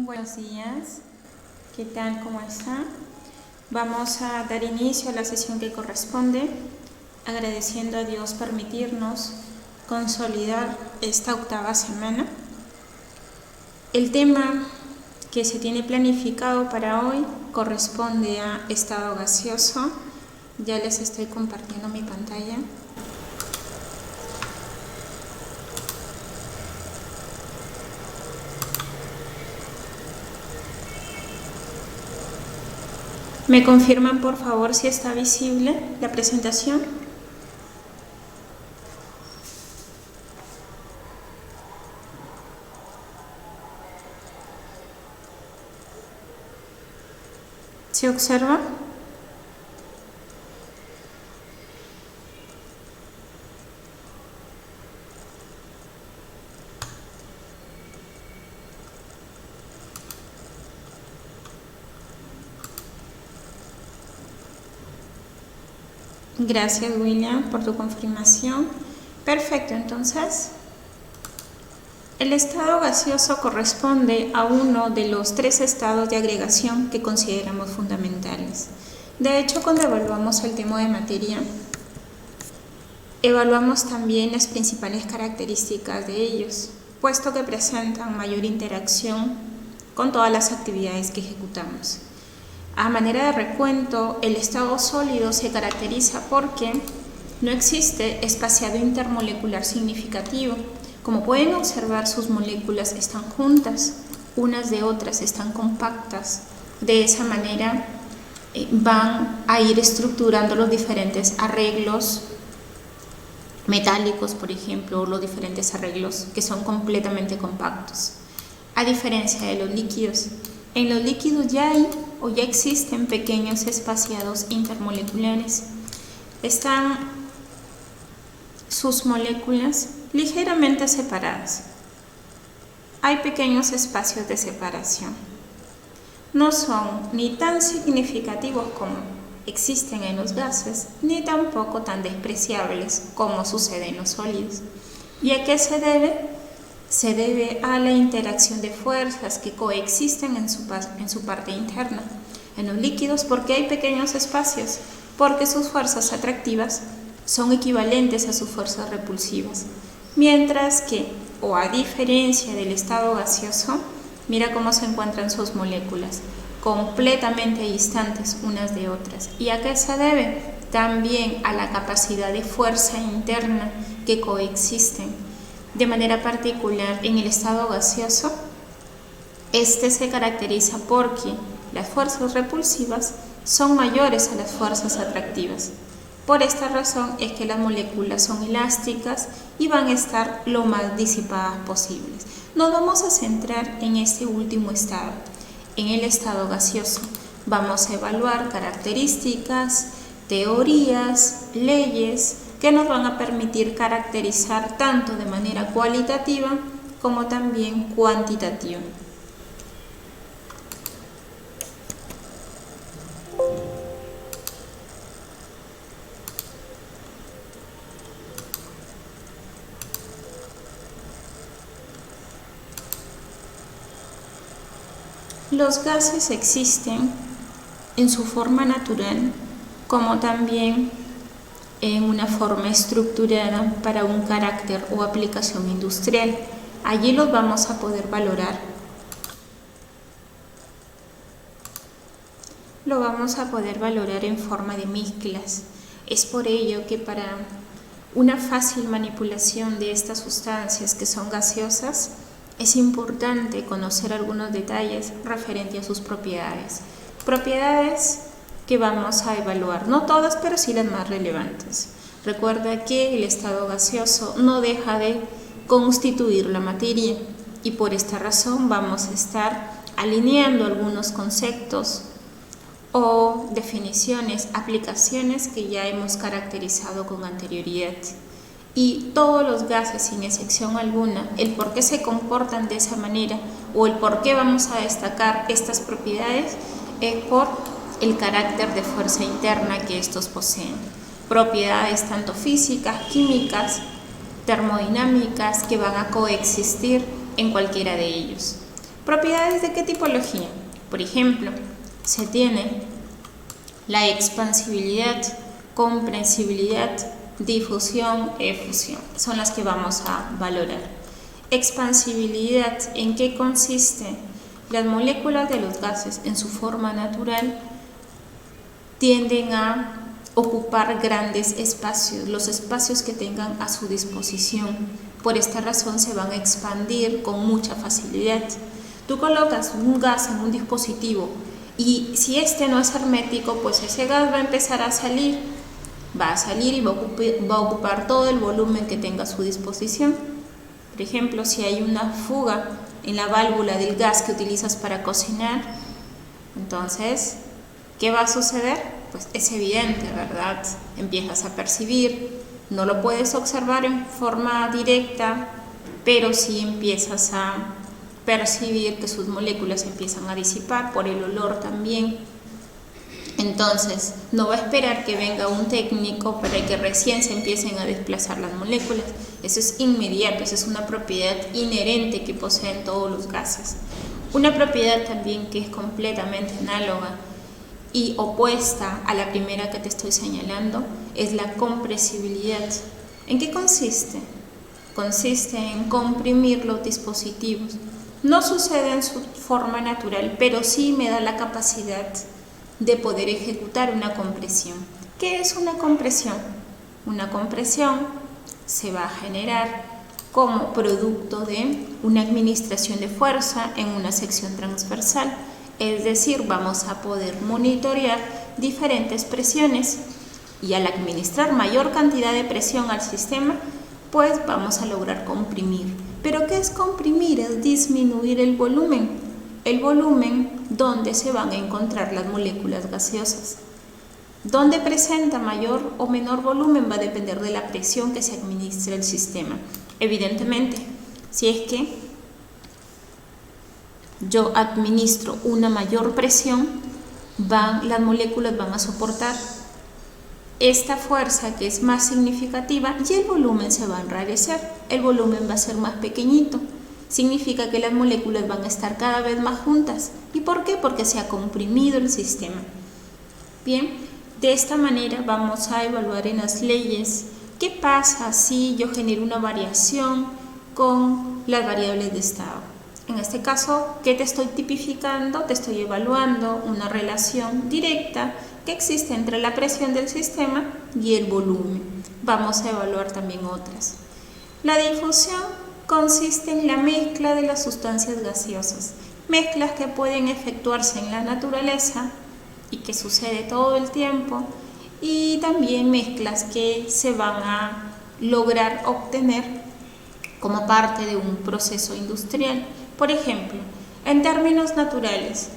Buenos días, ¿qué tal? ¿Cómo están? Vamos a dar inicio a la sesión que corresponde, agradeciendo a Dios permitirnos consolidar esta octava semana. El tema que se tiene planificado para hoy corresponde a estado gaseoso. Ya les estoy compartiendo mi pantalla. ¿Me confirman por favor si está visible la presentación? ¿Se observa? Gracias, William, por tu confirmación. Perfecto, entonces, el estado gaseoso corresponde a uno de los 3 estados de agregación que consideramos fundamentales. De hecho, cuando evaluamos el tema de materia, evaluamos también las principales características de ellos, puesto que presentan mayor interacción con todas las actividades que ejecutamos. A manera de recuento, el estado sólido se caracteriza porque no existe espaciado intermolecular significativo. Como pueden observar, sus moléculas están juntas, unas de otras están compactas. De esa manera van a ir estructurando los diferentes arreglos metálicos, por ejemplo, o los diferentes arreglos que son completamente compactos. A diferencia de los líquidos, en los líquidos ya hay o ya existen pequeños espaciados intermoleculares. Están sus moléculas ligeramente separadas. Hay pequeños espacios de separación. No son ni tan significativos como existen en los gases, ni tampoco tan despreciables como sucede en los sólidos. ¿Y a qué se debe? Se debe a la interacción de fuerzas que coexisten en su parte interna. En los líquidos, ¿por qué hay pequeños espacios? Porque sus fuerzas atractivas son equivalentes a sus fuerzas repulsivas. Mientras que, o a diferencia del estado gaseoso, mira cómo se encuentran sus moléculas, completamente distantes unas de otras. ¿Y a qué se debe? También a la capacidad de fuerza interna que coexisten. De manera particular, en el estado gaseoso, este se caracteriza porque las fuerzas repulsivas son mayores a las fuerzas atractivas. Por esta razón es que las moléculas son elásticas y van a estar lo más disipadas posibles. Nos vamos a centrar en este último estado, en el estado gaseoso. Vamos a evaluar características, teorías, leyes que nos van a permitir caracterizar tanto de manera cualitativa como también cuantitativa. Los gases existen en su forma natural como también en una forma estructurada para un carácter o aplicación industrial. Allí los vamos a poder valorar. Lo vamos a poder valorar en forma de mezclas. Es por ello que para una fácil manipulación de estas sustancias que son gaseosas, es importante conocer algunos detalles referentes a sus propiedades. Propiedades que vamos a evaluar, no todas, pero sí las más relevantes. Recuerda que el estado gaseoso no deja de constituir la materia y por esta razón vamos a estar alineando algunos conceptos o definiciones, aplicaciones que ya hemos caracterizado con anterioridad. Y todos los gases, sin excepción alguna, el por qué se comportan de esa manera o el por qué vamos a destacar estas propiedades es por el carácter de fuerza interna que estos poseen. Propiedades tanto físicas, químicas, termodinámicas que van a coexistir en cualquiera de ellos. ¿Propiedades de qué tipología? Por ejemplo, se tiene la expansibilidad, comprensibilidad, difusión, efusión. Son las que vamos a valorar. Expansibilidad, ¿en qué consiste? Las moléculas de los gases en su forma natural tienden a ocupar grandes espacios, los espacios que tengan a su disposición. Por esta razón se van a expandir con mucha facilidad. Tú colocas un gas en un dispositivo y si este no es hermético, pues ese gas va a empezar a salir. Va a salir y va a ocupar todo el volumen que tenga a su disposición. Por ejemplo, si hay una fuga en la válvula del gas que utilizas para cocinar, entonces, ¿qué va a suceder? Pues es evidente, ¿verdad? Empiezas a percibir, no lo puedes observar en forma directa, pero sí empiezas a percibir que sus moléculas empiezan a disipar, por el olor también. Entonces, no va a esperar que venga un técnico para que recién se empiecen a desplazar las moléculas. Eso es inmediato, esa es una propiedad inherente que poseen todos los gases. Una propiedad también que es completamente análoga y opuesta a la primera que te estoy señalando es la compresibilidad. ¿En qué consiste? Consiste en comprimir los dispositivos. No sucede en su forma natural, pero sí me da la capacidad de poder ejecutar una compresión. ¿Qué es una compresión? Una compresión se va a generar como producto de una administración de fuerza en una sección transversal, es decir, vamos a poder monitorear diferentes presiones y al administrar mayor cantidad de presión al sistema, pues vamos a lograr comprimir. ¿Pero qué es comprimir? Es disminuir el volumen donde se van a encontrar las moléculas gaseosas. Donde presenta mayor o menor volumen va a depender de la presión que se administre el sistema. Evidentemente, si es que yo administro una mayor presión, las moléculas van a soportar esta fuerza que es más significativa y el volumen se va a enrarecer, el volumen va a ser más pequeñito. Significa que las moléculas van a estar cada vez más juntas. ¿Y por qué? Porque se ha comprimido el sistema. Bien, de esta manera vamos a evaluar en las leyes qué pasa si yo genero una variación con las variables de estado. En este caso, ¿qué te estoy tipificando? Te estoy evaluando una relación directa que existe entre la presión del sistema y el volumen. Vamos a evaluar también otras. La difusión consiste en la mezcla de las sustancias gaseosas, mezclas que pueden efectuarse en la naturaleza y que sucede todo el tiempo, y también mezclas que se van a lograr obtener como parte de un proceso industrial. Por ejemplo, en términos naturales,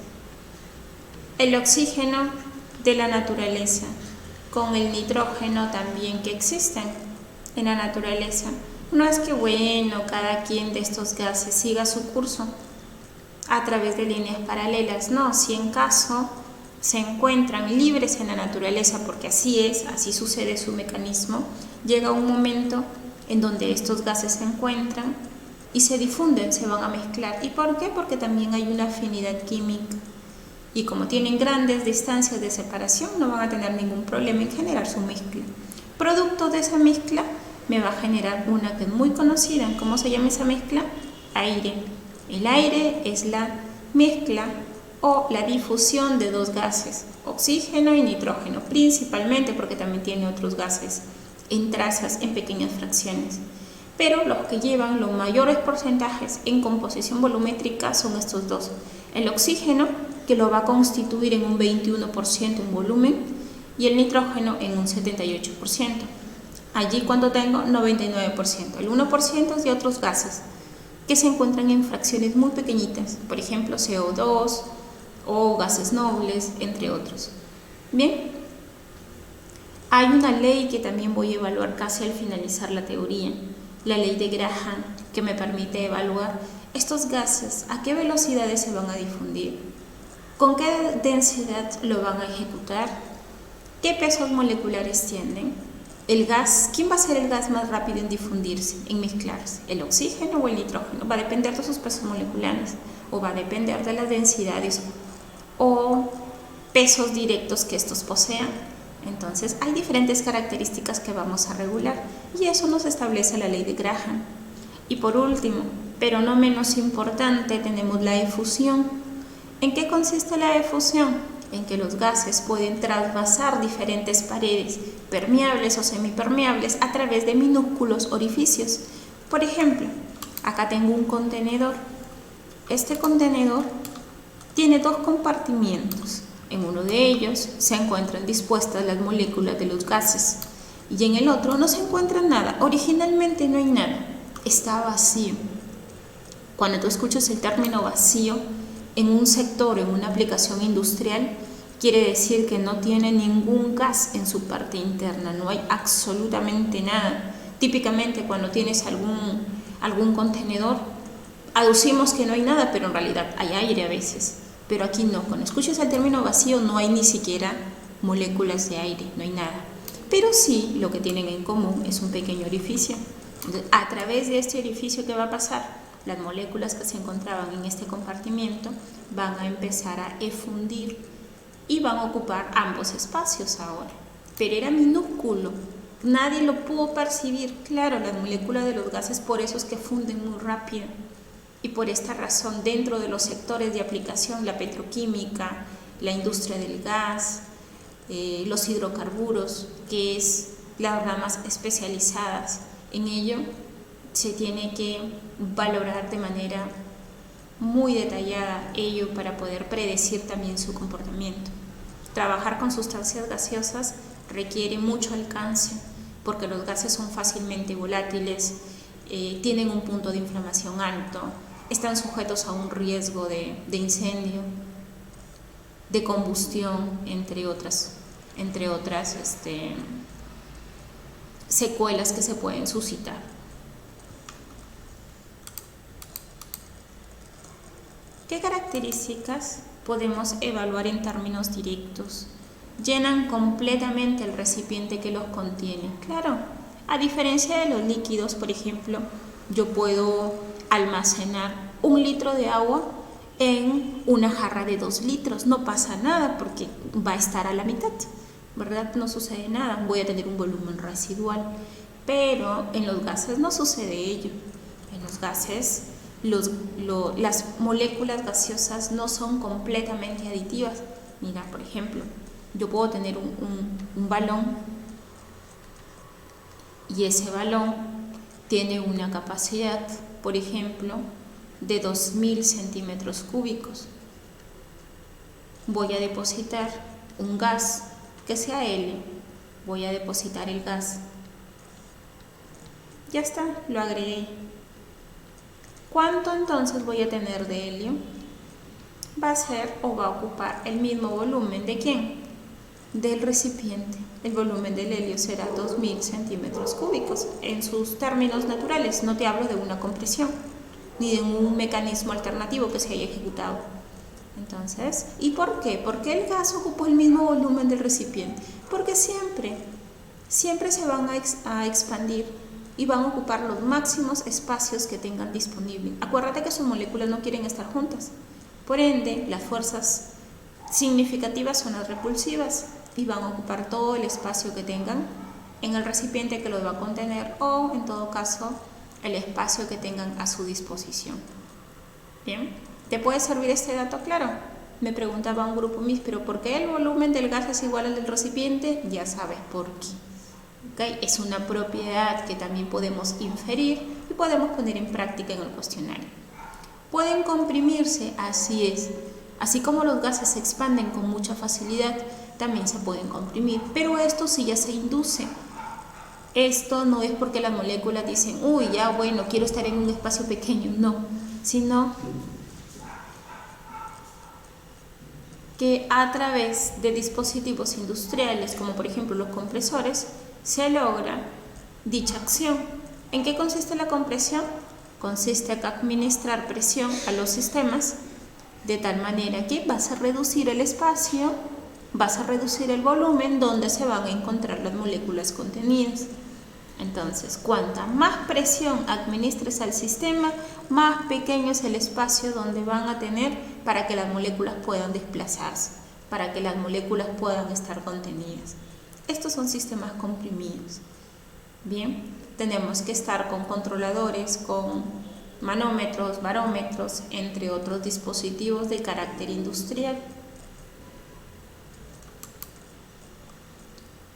el oxígeno de la naturaleza con el nitrógeno también que existen en la naturaleza. No es que bueno, cada quien de estos gases siga su curso a través de líneas paralelas, no, si en caso se encuentran libres en la naturaleza, porque así es, así sucede su mecanismo, llega un momento en donde estos gases se encuentran y se difunden, se van a mezclar. ¿Y por qué? Porque también hay una afinidad química y como tienen grandes distancias de separación no van a tener ningún problema en generar su mezcla. Producto de esa mezcla me va a generar una que es muy conocida. ¿Cómo se llama esa mezcla? Aire. El aire es la mezcla o la difusión de dos gases, oxígeno y nitrógeno, principalmente porque también tiene otros gases en trazas, en pequeñas fracciones. Pero los que llevan los mayores porcentajes en composición volumétrica son estos dos. El oxígeno, que lo va a constituir en un 21% en volumen, y el nitrógeno en un 78%. Allí cuando tengo 99%, el 1% es de otros gases que se encuentran en fracciones muy pequeñitas, por ejemplo CO2 o gases nobles, entre otros. Bien, hay una ley que también voy a evaluar casi al finalizar la teoría, la ley de Graham, que me permite evaluar estos gases, a qué velocidades se van a difundir, con qué densidad lo van a ejecutar, qué pesos moleculares tienen. el gas, ¿quién va a ser el gas más rápido en difundirse, en mezclarse? ¿El oxígeno o el nitrógeno? Va a depender de sus pesos moleculares o va a depender de las densidades o pesos directos que estos posean. Entonces hay diferentes características que vamos a regular y eso nos establece la ley de Graham. Y por último, pero no menos importante, tenemos la efusión. ¿En qué consiste la efusión? En que los gases pueden trasvasar diferentes paredes, permeables o semipermeables, a través de minúsculos orificios. Por ejemplo, acá tengo un contenedor. Este contenedor tiene dos compartimientos. En uno de ellos se encuentran dispuestas las moléculas de los gases y en el otro no se encuentra nada. Originalmente no hay nada, está vacío. Cuando tú escuchas el término vacío en un sector, en una aplicación industrial, quiere decir que no tiene ningún gas en su parte interna, no hay absolutamente nada. Típicamente cuando tienes algún contenedor, aducimos que no hay nada, pero en realidad hay aire a veces. Pero aquí no, cuando escuchas el término vacío no hay ni siquiera moléculas de aire, no hay nada. Pero sí, lo que tienen en común es un pequeño orificio. Entonces, a través de este orificio, ¿qué va a pasar? Las moléculas que se encontraban en este compartimento van a empezar a efundir y van a ocupar ambos espacios ahora. Pero era minúsculo, nadie lo pudo percibir. Claro, las moléculas de los gases por eso es que funden muy rápido. Y por esta razón, dentro de los sectores de aplicación, la petroquímica, la industria del gas, los hidrocarburos, que es las ramas especializadas en ello, se tiene que valorar de manera muy detallada ello para poder predecir también su comportamiento. Trabajar con sustancias gaseosas requiere mucho alcance porque los gases son fácilmente volátiles, tienen un punto de inflamación alto, están sujetos a un riesgo de incendio, de combustión, entre otras secuelas que se pueden suscitar. ¿Qué características podemos evaluar en términos directos? Llenan completamente el recipiente que los contiene. Claro, a diferencia de los líquidos, por ejemplo, yo puedo almacenar 1 litro de agua en una jarra de 2 litros. No pasa nada porque va a estar a la mitad, ¿verdad? No sucede nada, voy a tener un volumen residual. Pero en los gases no sucede ello. En los gases, las moléculas gaseosas no son completamente aditivas. Mira, por ejemplo, yo puedo tener un balón y ese balón tiene una capacidad, por ejemplo, de 2000 centímetros cúbicos. Voy a depositar un gas que sea helio, voy a depositar el gas. Ya está, lo agregué. ¿Cuánto entonces voy a tener de helio? Va a ser o va a ocupar el mismo volumen ¿de quién? Del recipiente. El volumen del helio será 2000 centímetros cúbicos en sus términos naturales. No te hablo de una compresión ni de un mecanismo alternativo que se haya ejecutado. Entonces, ¿y por qué? ¿Por qué el gas ocupó el mismo volumen del recipiente? Porque siempre se van a expandir y van a ocupar los máximos espacios que tengan disponibles. Acuérdate que sus moléculas no quieren estar juntas. Por ende, las fuerzas significativas son las repulsivas y van a ocupar todo el espacio que tengan en el recipiente que los va a contener o, en todo caso, el espacio que tengan a su disposición. Bien, ¿te puede servir este dato claro? Me preguntaba un grupo mis, ¿pero por qué el volumen del gas es igual al del recipiente? Ya sabes por qué. ¿Okay? Es una propiedad que también podemos inferir y podemos poner en práctica en el cuestionario. Pueden comprimirse, así es. Así como los gases se expanden con mucha facilidad, también se pueden comprimir, pero esto sí ya se induce. Esto no es porque las moléculas dicen, uy, ya bueno, quiero estar en un espacio pequeño, no, sino que a través de dispositivos industriales, como por ejemplo los compresores, se logra dicha acción. ¿En qué consiste la compresión? Consiste en administrar presión a los sistemas de tal manera que vas a reducir el espacio vas a reducir el volumen donde se van a encontrar las moléculas contenidas. Entonces, cuanta más presión administres al sistema, más pequeño es el espacio donde van a tener para que las moléculas puedan desplazarse, para que las moléculas puedan estar contenidas. Estos son sistemas comprimidos. Bien, tenemos que estar con controladores, con manómetros, barómetros, entre otros dispositivos de carácter industrial.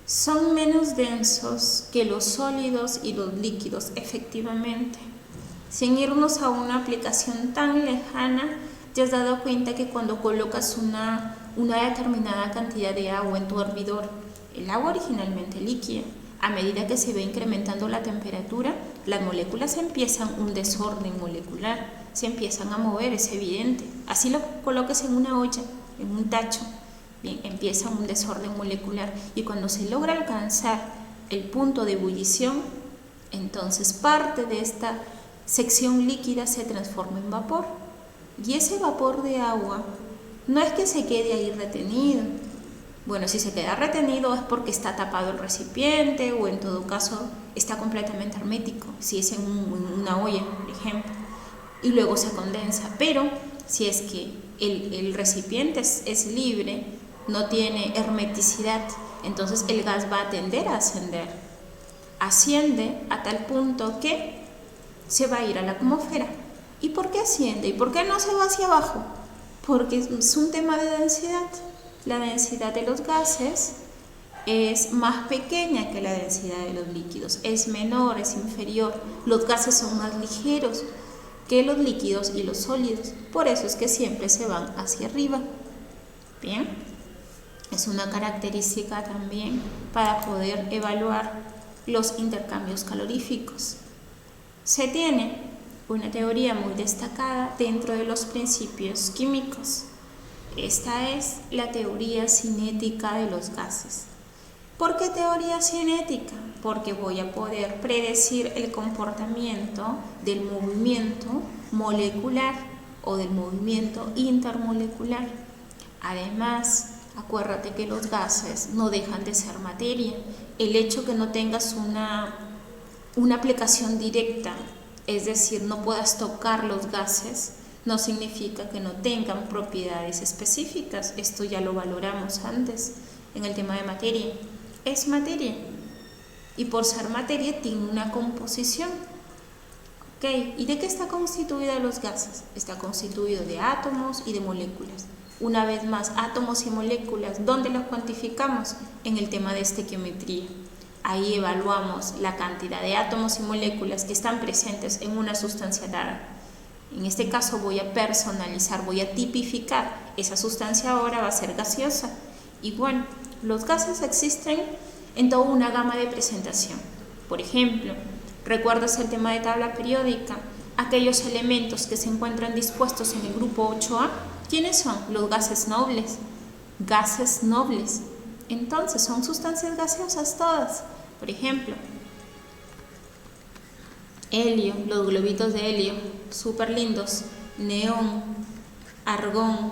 Son menos densos que los sólidos y los líquidos, efectivamente. Sin irnos a una aplicación tan lejana, te has dado cuenta que cuando colocas una determinada cantidad de agua en tu hervidor, el agua originalmente líquida, a medida que se va incrementando la temperatura, las moléculas empiezan un desorden molecular, se empiezan a mover, es evidente. Así lo coloques en una olla, en un tacho, bien, empieza un desorden molecular y cuando se logra alcanzar el punto de ebullición, entonces parte de esta sección líquida se transforma en vapor. Y ese vapor de agua no es que se quede ahí retenido. Bueno, si se queda retenido es porque está tapado el recipiente o en todo caso está completamente hermético, si es en una olla, por ejemplo, y luego se condensa. Pero si es que el recipiente es libre, no tiene hermeticidad, entonces el gas va a tender a ascender. Asciende a tal punto que se va a ir a la atmósfera. ¿Y por qué asciende? ¿Y por qué no se va hacia abajo? Porque es un tema de densidad. La densidad de los gases es más pequeña que la densidad de los líquidos, es menor, es inferior. Los gases son más ligeros que los líquidos y los sólidos, por eso es que siempre se van hacia arriba. Bien, es una característica también para poder evaluar los intercambios caloríficos. Se tiene una teoría muy destacada dentro de los principios químicos. Esta es la teoría cinética de los gases. ¿Por qué teoría cinética? Porque voy a poder predecir el comportamiento del movimiento molecular o del movimiento intermolecular. Además, acuérdate que los gases no dejan de ser materia. El hecho que no tengas una aplicación directa, es decir, no puedas tocar los gases, no significa que no tengan propiedades específicas. Esto ya lo valoramos antes en el tema de materia. Es materia y por ser materia tiene una composición. ¿Okay? ¿Y de qué está constituida los gases? Está constituido de átomos y de moléculas. Una vez más, átomos y moléculas, ¿dónde los cuantificamos? En el tema de estequiometría. Ahí evaluamos la cantidad de átomos y moléculas que están presentes en una sustancia dada. En este caso voy a personalizar, voy a tipificar. Esa sustancia ahora va a ser gaseosa. Y bueno, los gases existen en toda una gama de presentación. Por ejemplo, ¿recuerdas el tema de tabla periódica? Aquellos elementos que se encuentran dispuestos en el grupo 8A, ¿quiénes son? Los gases nobles. Gases nobles. Entonces, son sustancias gaseosas todas. Por ejemplo, helio, los globitos de helio, súper lindos, neón, argón,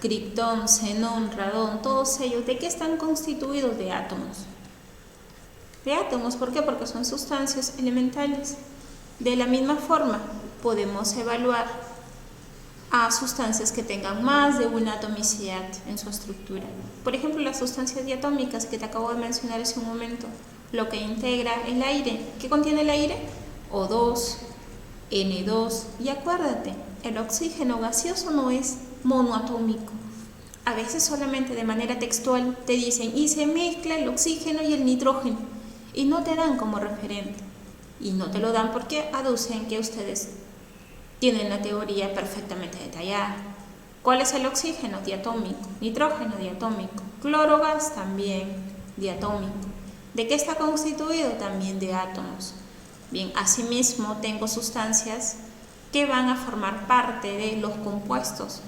criptón, xenón, radón, todos ellos, ¿de qué están constituidos? De átomos. De átomos, ¿por qué? Porque son sustancias elementales. De la misma forma, podemos evaluar a sustancias que tengan más de una atomicidad en su estructura. Por ejemplo, las sustancias diatómicas que te acabo de mencionar hace un momento, lo que integra el aire. ¿Qué contiene el aire? O2, N2, y acuérdate, el oxígeno gaseoso no es monoatómico. A veces solamente de manera textual te dicen y se mezcla el oxígeno y el nitrógeno y no te dan como referente. Y no te lo dan porque aducen que ustedes tienen la teoría perfectamente detallada. ¿Cuál es el oxígeno? Diatómico. Nitrógeno, diatómico. Clorogas, también diatómico. ¿De qué está constituido? También de átomos. Bien, asimismo tengo sustancias que van a formar parte de los compuestos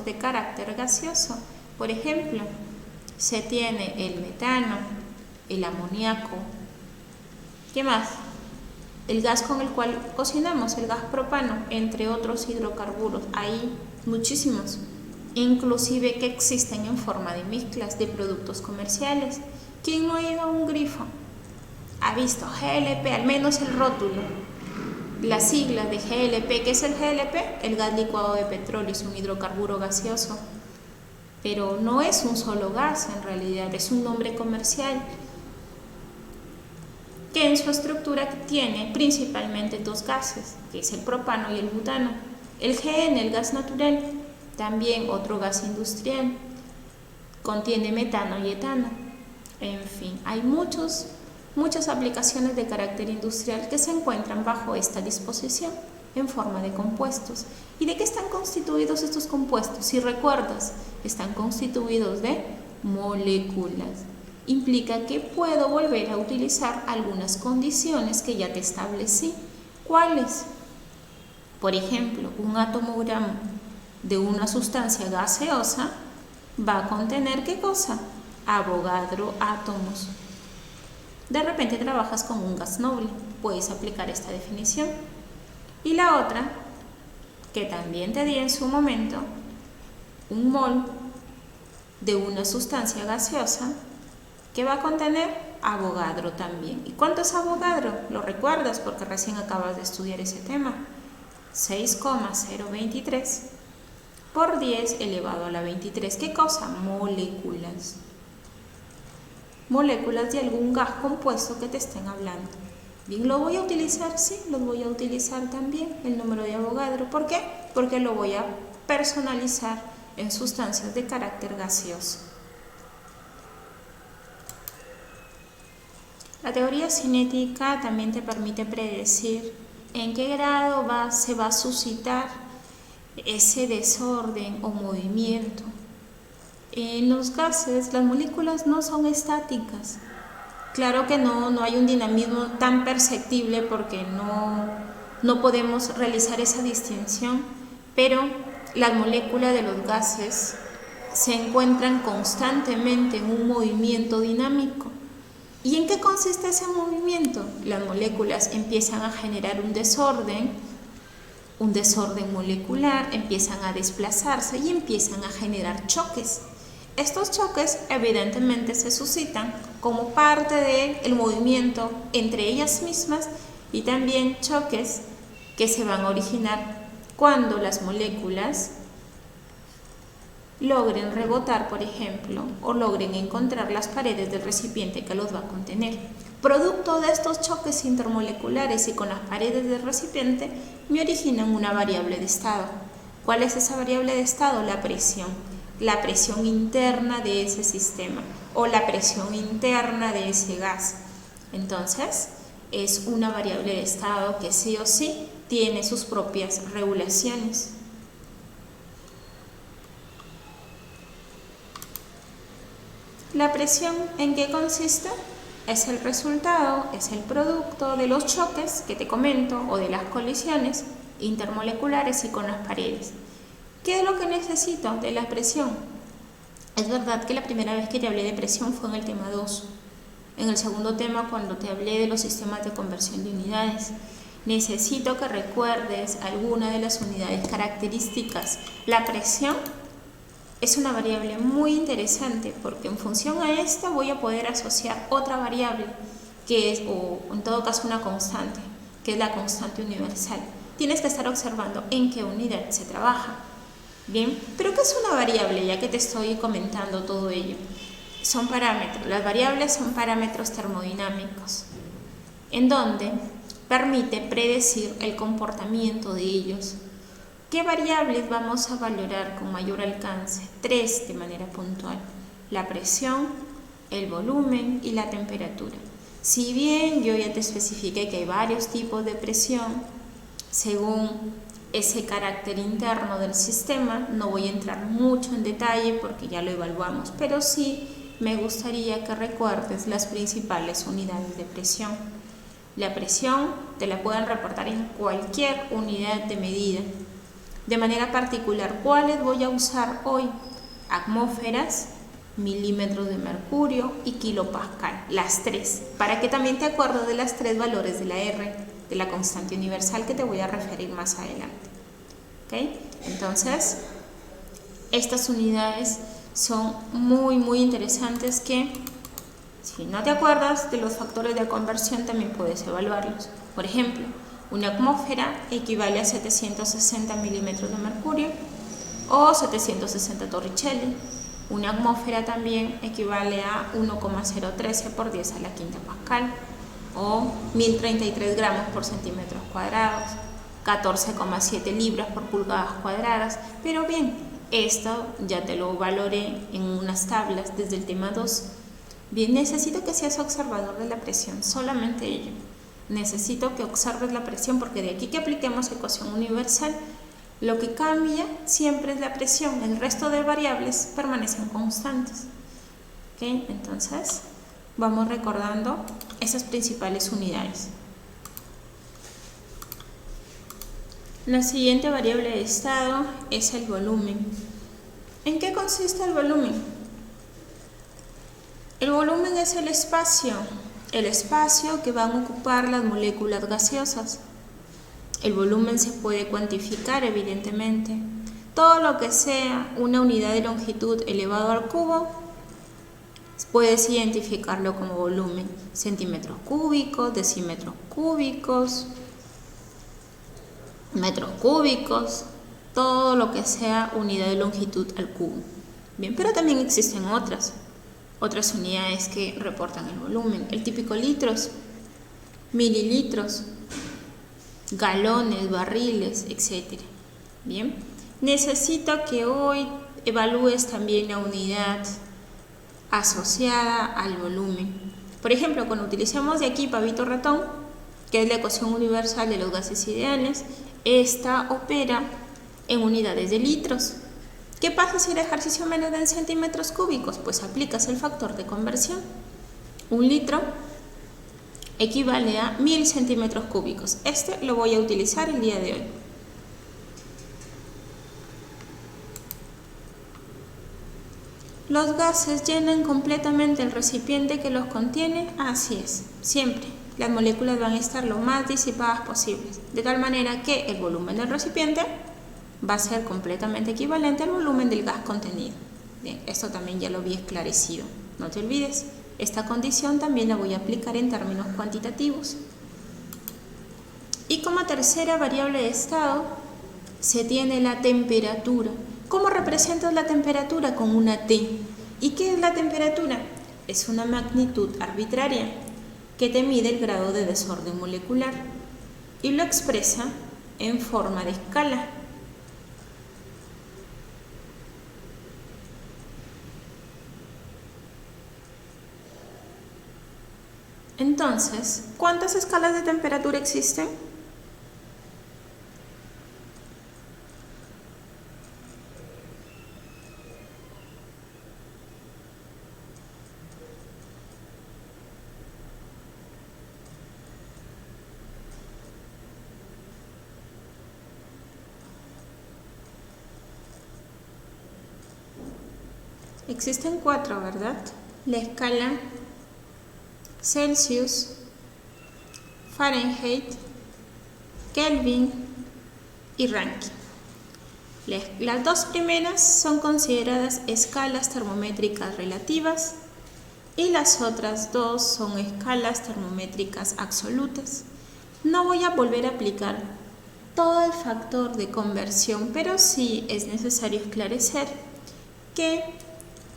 de carácter gaseoso. Por ejemplo, se tiene el metano, el amoníaco. ¿Qué más? El gas con el cual cocinamos, el gas propano, entre otros hidrocarburos. Hay muchísimos. inclusive que existen en forma de mezclas de productos comerciales. ¿Quién no ha ido a un grifo? Ha visto GLP, al menos el rótulo, la sigla de GLP. ¿Qué es el GLP? El gas licuado de petróleo, es un hidrocarburo gaseoso, pero no es un solo gas, en realidad es un nombre comercial que en su estructura tiene principalmente dos gases, que es el propano y el butano. El GN, el gas natural, también otro gas industrial, contiene metano y etano. En fin, hay muchas aplicaciones de carácter industrial que se encuentran bajo esta disposición en forma de compuestos. ¿Y de qué están constituidos estos compuestos? Si recuerdas, están constituidos de moléculas. Implica que puedo volver a utilizar algunas condiciones que ya te establecí. ¿Cuáles? Por ejemplo, un átomo gramo de una sustancia gaseosa va a contener ¿qué cosa? Avogadro átomos. De repente trabajas con un gas noble, puedes aplicar esta definición. Y la otra, que también te di en su momento, un mol de una sustancia gaseosa que va a contener Avogadro también. ¿Y cuánto es Avogadro? Lo recuerdas porque recién acabas de estudiar ese tema. 6,023 por 10 elevado a la 23. ¿Qué cosa? Moléculas. Moléculas de algún gas compuesto que te estén hablando. Bien, ¿lo voy a utilizar? Sí, lo voy a utilizar también, el número de Avogadro. ¿Por qué? Porque lo voy a personalizar en sustancias de carácter gaseoso. La teoría cinética también te permite predecir en qué grado se va a suscitar ese desorden o movimiento. En los gases, las moléculas no son estáticas. Claro que no hay un dinamismo tan perceptible porque no podemos realizar esa distinción, pero las moléculas de los gases se encuentran constantemente en un movimiento dinámico. ¿Y en qué consiste ese movimiento? Las moléculas empiezan a generar un desorden molecular, empiezan a desplazarse y empiezan a generar choques. Estos choques evidentemente se suscitan como parte del movimiento entre ellas mismas y también choques que se van a originar cuando las moléculas logren rebotar, por ejemplo, o logren encontrar las paredes del recipiente que los va a contener. Producto de estos choques intermoleculares y con las paredes del recipiente me originan una variable de estado. ¿Cuál es esa variable de estado? La presión interna de ese sistema o la presión interna de ese gas. Entonces, es una variable de estado que sí o sí tiene sus propias regulaciones. ¿La presión en qué consiste? Es el resultado, es el producto de los choques que te comento o de las colisiones intermoleculares y con las paredes. ¿Qué es lo que necesito de la presión? Es verdad que la primera vez que te hablé de presión fue en el tema 2. En el segundo tema, cuando te hablé de los sistemas de conversión de unidades, necesito que recuerdes alguna de las unidades características. La presión es una variable muy interesante porque en función a esta voy a poder asociar otra variable que es, o en todo caso una constante, que es la constante universal. Tienes que estar observando en qué unidad se trabaja. Bien, pero ¿qué es una variable? Ya que te estoy comentando todo ello. Son parámetros. Las variables son parámetros termodinámicos, en donde permite predecir el comportamiento de ellos. ¿Qué variables vamos a valorar con mayor alcance? 3 de manera puntual: la presión, el volumen y la temperatura. Si bien yo ya te especifiqué que hay varios tipos de presión, según ese carácter interno del sistema, no voy a entrar mucho en detalle porque ya lo evaluamos, pero sí me gustaría que recuerdes las principales unidades de presión. La presión te la pueden reportar en cualquier unidad de medida. De manera particular, ¿cuáles voy a usar hoy? Atmósferas, milímetros de mercurio y kilopascal, las 3, para que también te acuerdes de las 3 valores de la R, de la constante universal que te voy a referir más adelante. ¿Okay? Entonces, Estas unidades son muy interesantes que, si no te acuerdas de los factores de conversión, también puedes evaluarlos. Por ejemplo, una atmósfera equivale a 760 milímetros de mercurio o 760 torricelli. Una atmósfera también equivale a 1,013 por 10 a la quinta pascal o 1033 gramos por centímetros cuadrados, 14,7 libras por pulgadas cuadradas. Pero bien, esto ya te lo valoré en unas tablas desde el tema 2. Bien, necesito que seas observador de la presión, solamente ello. Necesito que observes la presión porque de aquí que apliquemos ecuación universal, lo que cambia siempre es la presión, el resto de variables permanecen constantes. ¿Okay? Entonces, vamos recordando esas principales unidades. La siguiente variable de estado es el volumen. ¿En qué consiste el volumen? El volumen es el espacio que van a ocupar las moléculas gaseosas. El volumen se puede cuantificar, evidentemente. Todo lo que sea una unidad de longitud elevado al cubo, puedes identificarlo como volumen. Centímetros cúbicos, decímetros cúbicos, metros cúbicos, todo lo que sea unidad de longitud al cubo. Bien, pero también existen otras unidades que reportan el volumen. El típico litros, mililitros, galones, barriles, etc. Bien, necesito que hoy evalúes también la unidad asociada al volumen. Por ejemplo, cuando utilicemos de aquí pavito ratón, que es la ecuación universal de los gases ideales, esta opera en unidades de litros. ¿Qué pasa si el ejercicio menos de en centímetros cúbicos? Pues aplicas el factor de conversión. Un litro equivale a 1000 centímetros cúbicos. Este lo voy a utilizar el día de hoy. ¿Los gases llenan completamente el recipiente que los contiene? Así es, siempre. Las moléculas van a estar lo más disipadas posibles, de tal manera que el volumen del recipiente va a ser completamente equivalente al volumen del gas contenido. Bien, esto también ya lo había esclarecido. No te olvides, esta condición también la voy a aplicar en términos cuantitativos. Y como tercera variable de estado, se tiene la temperatura. ¿Cómo representas la temperatura? Con una T. ¿Y qué es la temperatura? Es una magnitud arbitraria que te mide el grado de desorden molecular y lo expresa en forma de escala. Entonces, ¿cuántas escalas de temperatura existen? Existen 4, ¿verdad? La escala Celsius, Fahrenheit, Kelvin y Rankine. Las dos primeras son consideradas escalas termométricas relativas y las otras dos son escalas termométricas absolutas. No voy a volver a aplicar todo el factor de conversión, pero sí es necesario esclarecer que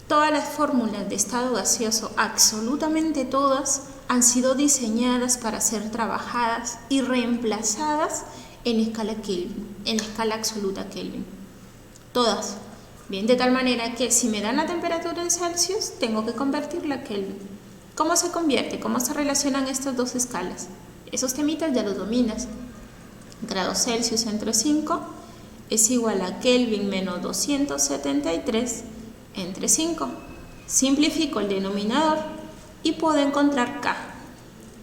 todas las fórmulas de estado gaseoso, absolutamente todas, han sido diseñadas para ser trabajadas y reemplazadas en escala Kelvin, en escala absoluta Kelvin. Todas. Bien, de tal manera que si me dan la temperatura en Celsius, tengo que convertirla a Kelvin. ¿Cómo se convierte? ¿Cómo se relacionan estas dos escalas? Esos temitas ya los dominas. Grados Celsius entre 5 es igual a Kelvin menos 273 entre 5. Simplifico el denominador y puedo encontrar K.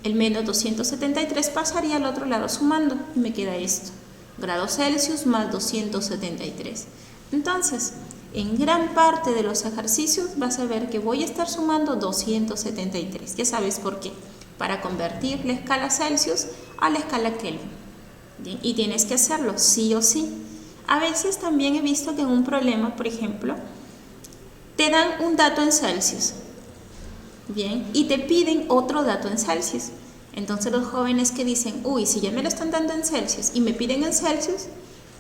El menos 273 pasaría al otro lado sumando y me queda esto. Grados Celsius más 273. Entonces, en gran parte de los ejercicios vas a ver que voy a estar sumando 273. Ya sabes por qué. Para convertir la escala Celsius a la escala Kelvin. Bien, y tienes que hacerlo sí o sí. A veces también he visto que en un problema, por ejemplo, te dan un dato en Celsius, bien, y te piden otro dato en Celsius. Entonces los jóvenes que dicen, uy, si ya me lo están dando en Celsius y me piden en Celsius,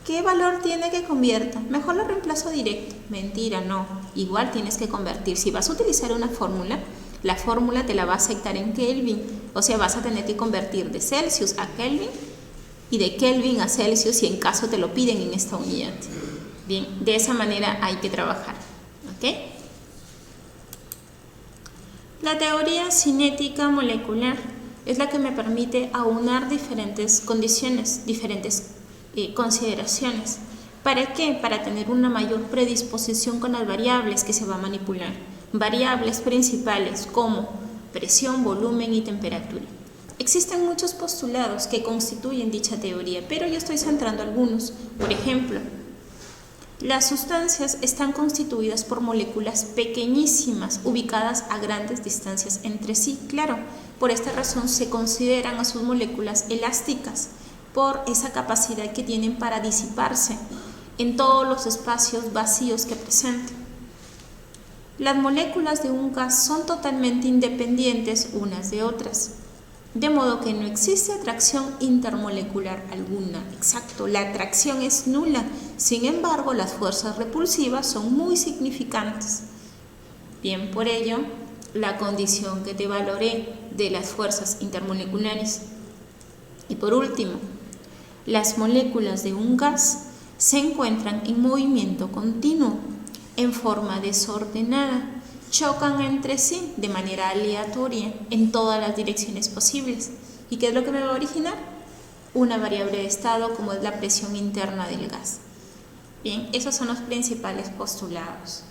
¿qué valor tiene que convierta? Mejor lo reemplazo directo. Mentira, no. Igual tienes que convertir. Si vas a utilizar una fórmula, la fórmula te la va a aceptar en Kelvin. O sea, vas a tener que convertir de Celsius a Kelvin y de Kelvin a Celsius si en caso te lo piden en esta unidad. Bien, de esa manera hay que trabajar. ¿Ok? La teoría cinética molecular es la que me permite aunar diferentes condiciones, diferentes consideraciones. ¿Para qué? Para tener una mayor predisposición con las variables que se va a manipular. Variables principales como presión, volumen y temperatura. Existen muchos postulados que constituyen dicha teoría, pero yo estoy centrando algunos. Por ejemplo, las sustancias están constituidas por moléculas pequeñísimas, ubicadas a grandes distancias entre sí. Claro, por esta razón se consideran a sus moléculas elásticas, por esa capacidad que tienen para disiparse en todos los espacios vacíos que presentan. Las moléculas de un gas son totalmente independientes unas de otras, de modo que no existe atracción intermolecular alguna. Exacto, la atracción es nula. Sin embargo, las fuerzas repulsivas son muy significantes. Bien, por ello, la condición que te valoré de las fuerzas intermoleculares. Y por último, las moléculas de un gas se encuentran en movimiento continuo, en forma desordenada, chocan entre sí de manera aleatoria en todas las direcciones posibles. ¿Y qué es lo que me va a originar? Una variable de estado como es la presión interna del gas. Bien, esos son los principales postulados.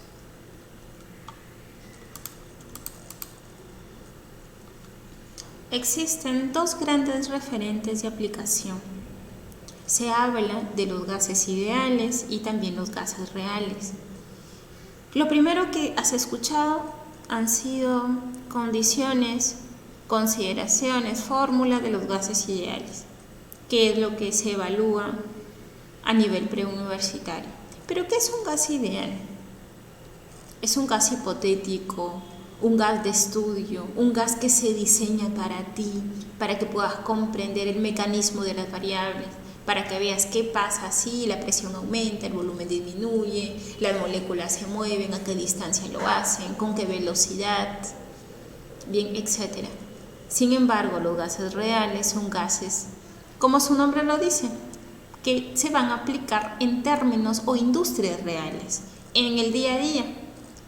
Existen dos grandes referentes de aplicación. Se habla de los gases ideales y también los gases reales. Lo primero que has escuchado han sido condiciones, consideraciones, fórmula de los gases ideales, que es lo que se evalúa a nivel preuniversitario. ¿Pero qué es un gas ideal? Es un gas hipotético, un gas de estudio, un gas que se diseña para ti, para que puedas comprender el mecanismo de las variables, para que veas qué pasa si la presión aumenta, el volumen disminuye, las moléculas se mueven, a qué distancia lo hacen, con qué velocidad, bien, etc. Sin embargo, los gases reales son gases, como su nombre lo dice, que se van a aplicar en términos o industrias reales, en el día a día.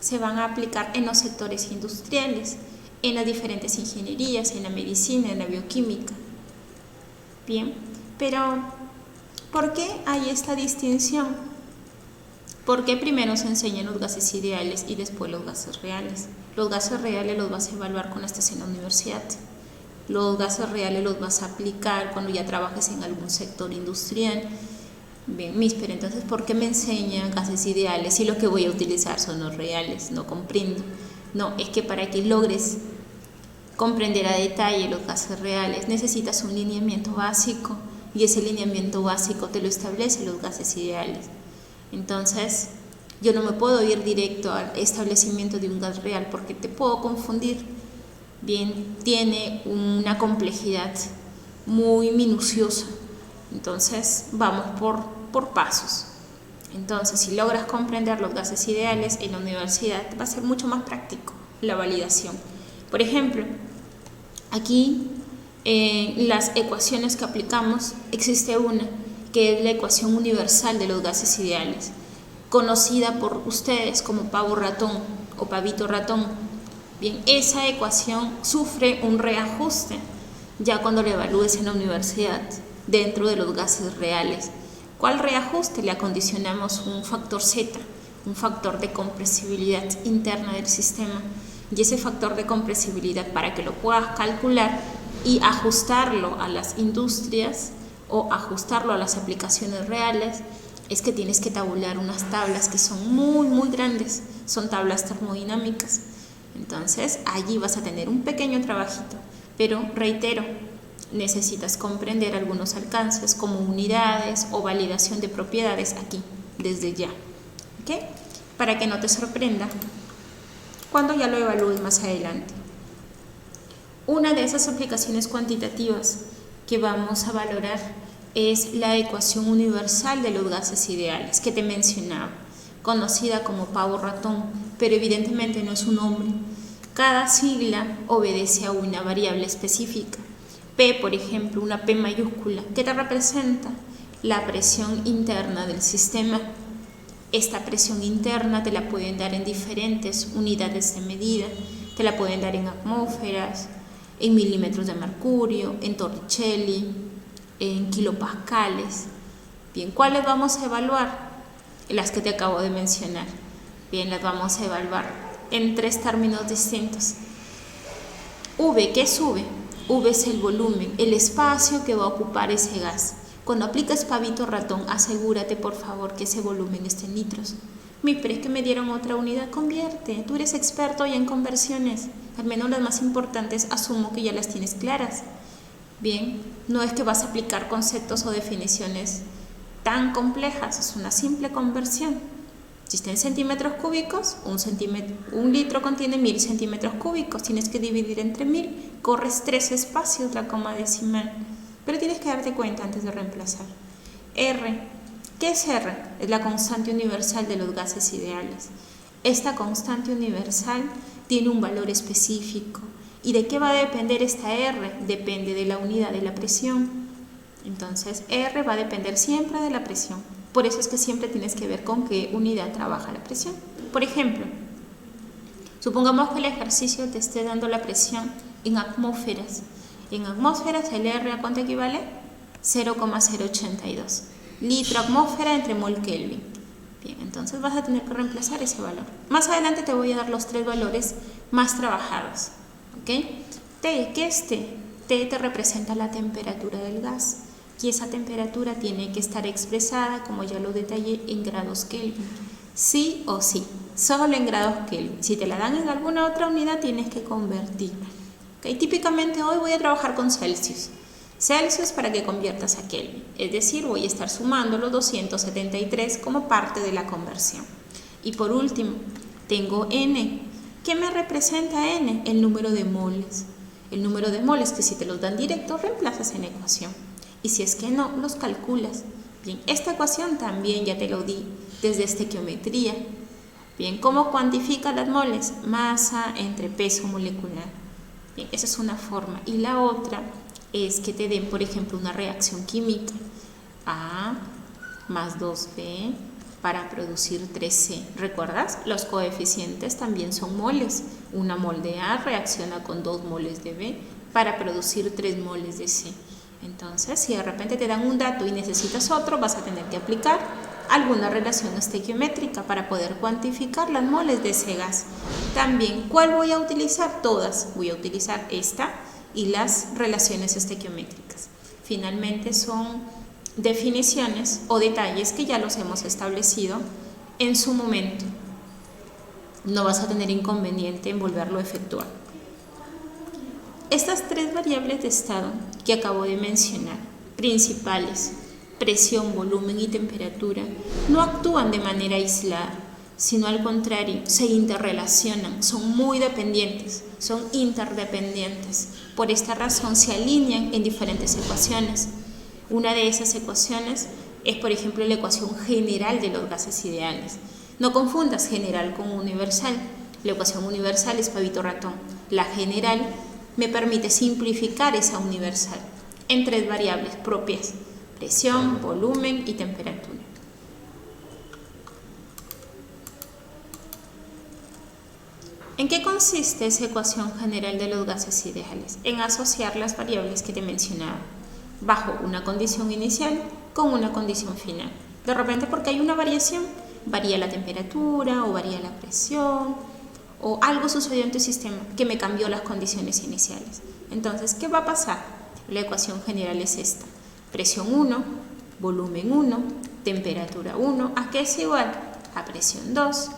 Se van a aplicar en los sectores industriales, en las diferentes ingenierías, en la medicina, en la bioquímica. Bien, pero ¿por qué hay esta distinción? ¿Por qué primero se enseñan los gases ideales y después los gases reales? Los gases reales los vas a evaluar cuando estés en la universidad. Los gases reales los vas a aplicar cuando ya trabajes en algún sector industrial. Bien, pero entonces, ¿por qué me enseñan gases ideales si lo que voy a utilizar son los reales? No comprendo. No, es que para que logres comprender a detalle los gases reales necesitas un lineamiento básico, y ese lineamiento básico te lo establece los gases ideales. Entonces, yo no me puedo ir directo al establecimiento de un gas real porque te puedo confundir. Bien, tiene una complejidad muy minuciosa. Entonces, vamos por pasos. Entonces, si logras comprender los gases ideales en la universidad, va a ser mucho más práctico la validación. Por ejemplo, aquí en las ecuaciones que aplicamos existe una que es la ecuación universal de los gases ideales, conocida por ustedes como pavo ratón o pavito ratón. Bien, esa ecuación sufre un reajuste ya cuando la evalúes en la universidad dentro de los gases reales. ¿Cuál reajuste? Le acondicionamos un factor Z, un factor de compresibilidad interna del sistema, y ese factor de compresibilidad, para que lo puedas calcular y ajustarlo a las industrias o ajustarlo a las aplicaciones reales, es que tienes que tabular unas tablas que son muy grandes, son tablas termodinámicas. Entonces allí vas a tener un pequeño trabajito, pero reitero, necesitas comprender algunos alcances como unidades o validación de propiedades aquí, desde ya, ¿ok? Para que no te sorprenda cuando ya lo evalúes más adelante. Una de esas aplicaciones cuantitativas que vamos a valorar es la ecuación universal de los gases ideales que te mencionaba, conocida como pavo ratón, pero evidentemente no es un nombre. Cada sigla obedece a una variable específica. P, por ejemplo, una P mayúscula, que te representa la presión interna del sistema. Esta presión interna te la pueden dar en diferentes unidades de medida, te la pueden dar en atmósferas, en milímetros de mercurio, en torricelli, en kilopascales. Bien, ¿cuáles vamos a evaluar? Las que te acabo de mencionar. Bien, las vamos a evaluar en 3 términos distintos. V, ¿qué es V? V es el volumen, el espacio que va a ocupar ese gas. Cuando aplicas pavito ratón, asegúrate por favor que ese volumen esté en litros. Pero es que me dieron otra unidad, convierte. Tú eres experto ya en conversiones, al menos las más importantes asumo que ya las tienes claras. Bien, no es que vas a aplicar conceptos o definiciones tan complejas, es una simple conversión. Si está en centímetros cúbicos, un litro contiene 1000 centímetros cúbicos, tienes que dividir entre 1000, corres 3 espacios la coma decimal, pero tienes que darte cuenta antes de reemplazar. R, ¿qué es R? Es la constante universal de los gases ideales. Esta constante universal tiene un valor específico. ¿Y de qué va a depender esta R? Depende de la unidad de la presión. Entonces, R va a depender siempre de la presión. Por eso es que siempre tienes que ver con qué unidad trabaja la presión. Por ejemplo, supongamos que el ejercicio te esté dando la presión en atmósferas. En atmósferas, el R, ¿a cuánto equivale? 0,082. Litro atmósfera entre mol Kelvin. Bien, entonces vas a tener que reemplazar ese valor. Más adelante te voy a dar los 3 valores más trabajados. ¿Ok? T, ¿qué es T? T te representa la temperatura del gas. Y esa temperatura tiene que estar expresada, como ya lo detallé, en grados Kelvin. Sí o sí, solo en grados Kelvin. Si te la dan en alguna otra unidad, tienes que convertirla. ¿Okay? Típicamente hoy voy a trabajar con Celsius. Celsius para que conviertas a Kelvin. Es decir, voy a estar sumando los 273 como parte de la conversión. Y por último, tengo N. ¿Qué me representa N? El número de moles. El número de moles que si te los dan directo, reemplazas en ecuación. Y si es que no, los calculas. Bien, esta ecuación también ya te lo di desde estequiometría. Bien, ¿cómo cuantifica las moles? Masa entre peso molecular. Bien, esa es una forma. Y la otra es que te den, por ejemplo, una reacción química. A más 2B para producir 3C. ¿Recuerdas? Los coeficientes también son moles. Una mol de A reacciona con 2 moles de B para producir 3 moles de C. Entonces, si de repente te dan un dato y necesitas otro, vas a tener que aplicar alguna relación estequiométrica para poder cuantificar las moles de ese gas. También, ¿cuál voy a utilizar? Todas. Voy a utilizar esta y las relaciones estequiométricas. Finalmente son definiciones o detalles que ya los hemos establecido en su momento. No vas a tener inconveniente en volverlo a efectuar. Estas 3 variables de estado que acabo de mencionar, principales, presión, volumen y temperatura, no actúan de manera aislada, sino al contrario, se interrelacionan, son muy dependientes, son interdependientes. Por esta razón se alinean en diferentes ecuaciones. Una de esas ecuaciones es, por ejemplo, la ecuación general de los gases ideales. No confundas general con universal. La ecuación universal es pavito ratón. La general me permite simplificar esa universal en 3 variables propias: presión, volumen y temperatura. ¿En qué consiste esa ecuación general de los gases ideales? En asociar las variables que te mencionaba bajo una condición inicial con una condición final. De repente, porque hay una variación, varía la temperatura o varía la presión o algo sucedió en tu sistema que me cambió las condiciones iniciales. Entonces, ¿qué va a pasar? La ecuación general es esta: presión 1, volumen 1, temperatura 1, ¿a qué es igual? A presión 2,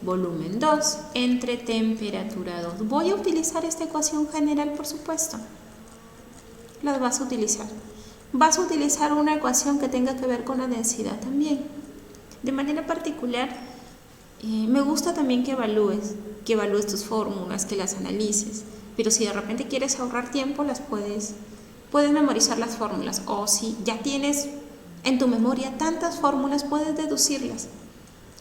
volumen 2, entre temperatura 2. Voy a utilizar esta ecuación general, por supuesto. las vas a utilizar. Vas a utilizar una ecuación que tenga que ver con la densidad también. De manera particular, me gusta también que evalúes tus fórmulas, que las analices, pero si de repente quieres ahorrar tiempo, puedes memorizar las fórmulas, o si ya tienes en tu memoria tantas fórmulas, puedes deducirlas,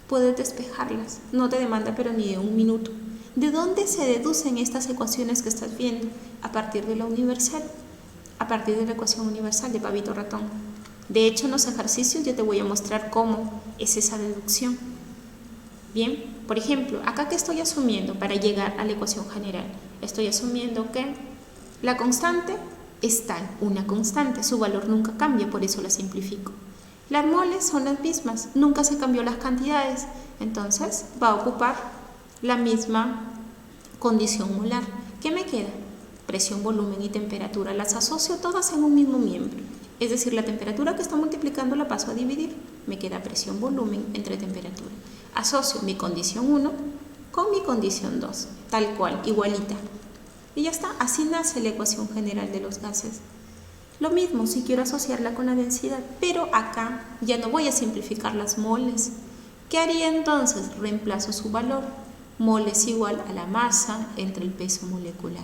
puedes despejarlas, no te demanda pero ni de un minuto. ¿De dónde se deducen estas ecuaciones que estás viendo? A partir de la universal, a partir de la ecuación universal de Pavito Ratón. De hecho, en los ejercicios yo te voy a mostrar cómo es esa deducción. Bien, por ejemplo, acá que estoy asumiendo para llegar a la ecuación general, estoy asumiendo que la constante es tal, una constante, su valor nunca cambia, por eso la simplifico. Las moles son las mismas, nunca se cambió las cantidades, entonces va a ocupar la misma condición molar. ¿Qué me queda? Presión, volumen y temperatura. Las asocio todas en un mismo miembro. Es decir, la temperatura que está multiplicando la paso a dividir. Me queda presión, volumen entre temperatura. Asocio mi condición 1 con mi condición 2, tal cual, igualita. Y ya está, así nace la ecuación general de los gases. Lo mismo si quiero asociarla con la densidad, pero acá ya no voy a simplificar las moles. ¿Qué haría entonces? Reemplazo su valor. Mol es igual a la masa entre el peso molecular.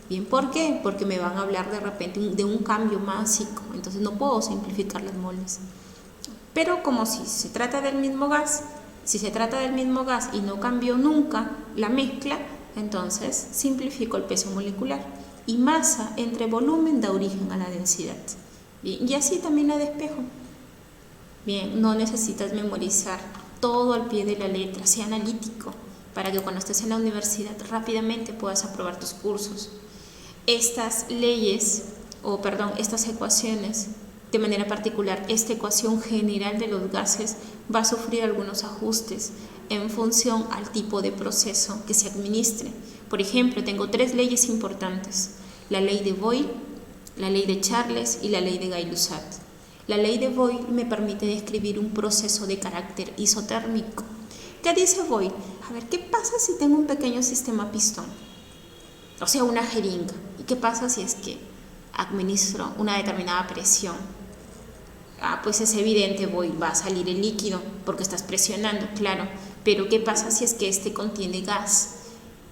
Bien, ¿por qué? Porque me van a hablar de repente de un cambio másico, entonces no puedo simplificar las moles. Pero como si se trata del mismo gas, y no cambió nunca la mezcla, entonces simplifico el peso molecular. Y masa entre volumen da origen a la densidad. Bien, y así también la despejo. Bien, no necesitas memorizar todo al pie de la letra, sea analítico, para que cuando estés en la universidad rápidamente puedas aprobar tus cursos. Estas ecuaciones, de manera particular, esta ecuación general de los gases va a sufrir algunos ajustes en función al tipo de proceso que se administre. Por ejemplo, tengo 3 leyes importantes: la ley de Boyle, la ley de Charles y la ley de Gay-Lussac. La ley de Boyle me permite describir un proceso de carácter isotérmico. ¿Qué dice Boyle? A ver, ¿qué pasa si tengo un pequeño sistema pistón? O sea, una jeringa. ¿Y qué pasa si es que administro una determinada presión? Pues es evidente, va a salir el líquido porque estás presionando, claro. Pero ¿qué pasa si es que este contiene gas?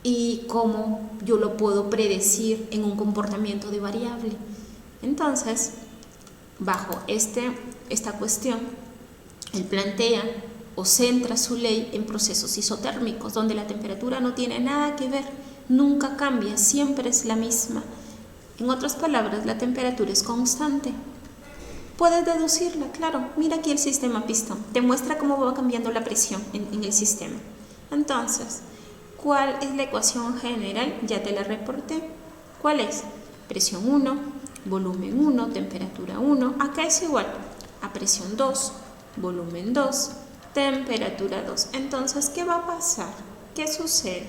¿Y cómo yo lo puedo predecir en un comportamiento de variable? Entonces, bajo esta cuestión, él plantea o centra su ley en procesos isotérmicos, donde la temperatura no tiene nada que ver, nunca cambia, siempre es la misma. En otras palabras, la temperatura es constante. Puedes deducirla, claro. Mira aquí el sistema pistón, te muestra cómo va cambiando la presión en el sistema. Entonces, ¿cuál es la ecuación general? Ya te la reporté. ¿Cuál es? Presión 1, volumen 1, temperatura 1. Acá es igual a presión 2, volumen 2, temperatura 2. Entonces, ¿qué va a pasar? ¿Qué sucede?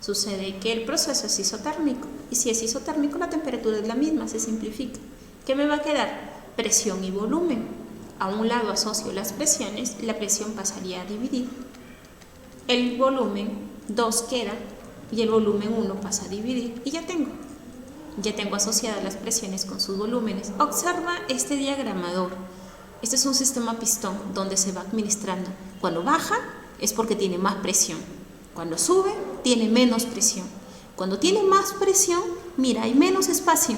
Sucede que el proceso es isotérmico. Y si es isotérmico, la temperatura es la misma, se simplifica. ¿Qué me va a quedar? Presión y volumen. A un lado asocio las presiones, la presión pasaría a dividir. El volumen 2 queda y el volumen 1 pasa a dividir. Y ya tengo asociadas las presiones con sus volúmenes. Observa este diagramador. Este es un sistema pistón donde se va administrando. Cuando baja es porque tiene más presión. Cuando sube, tiene menos presión. Cuando tiene más presión, mira, hay menos espacio,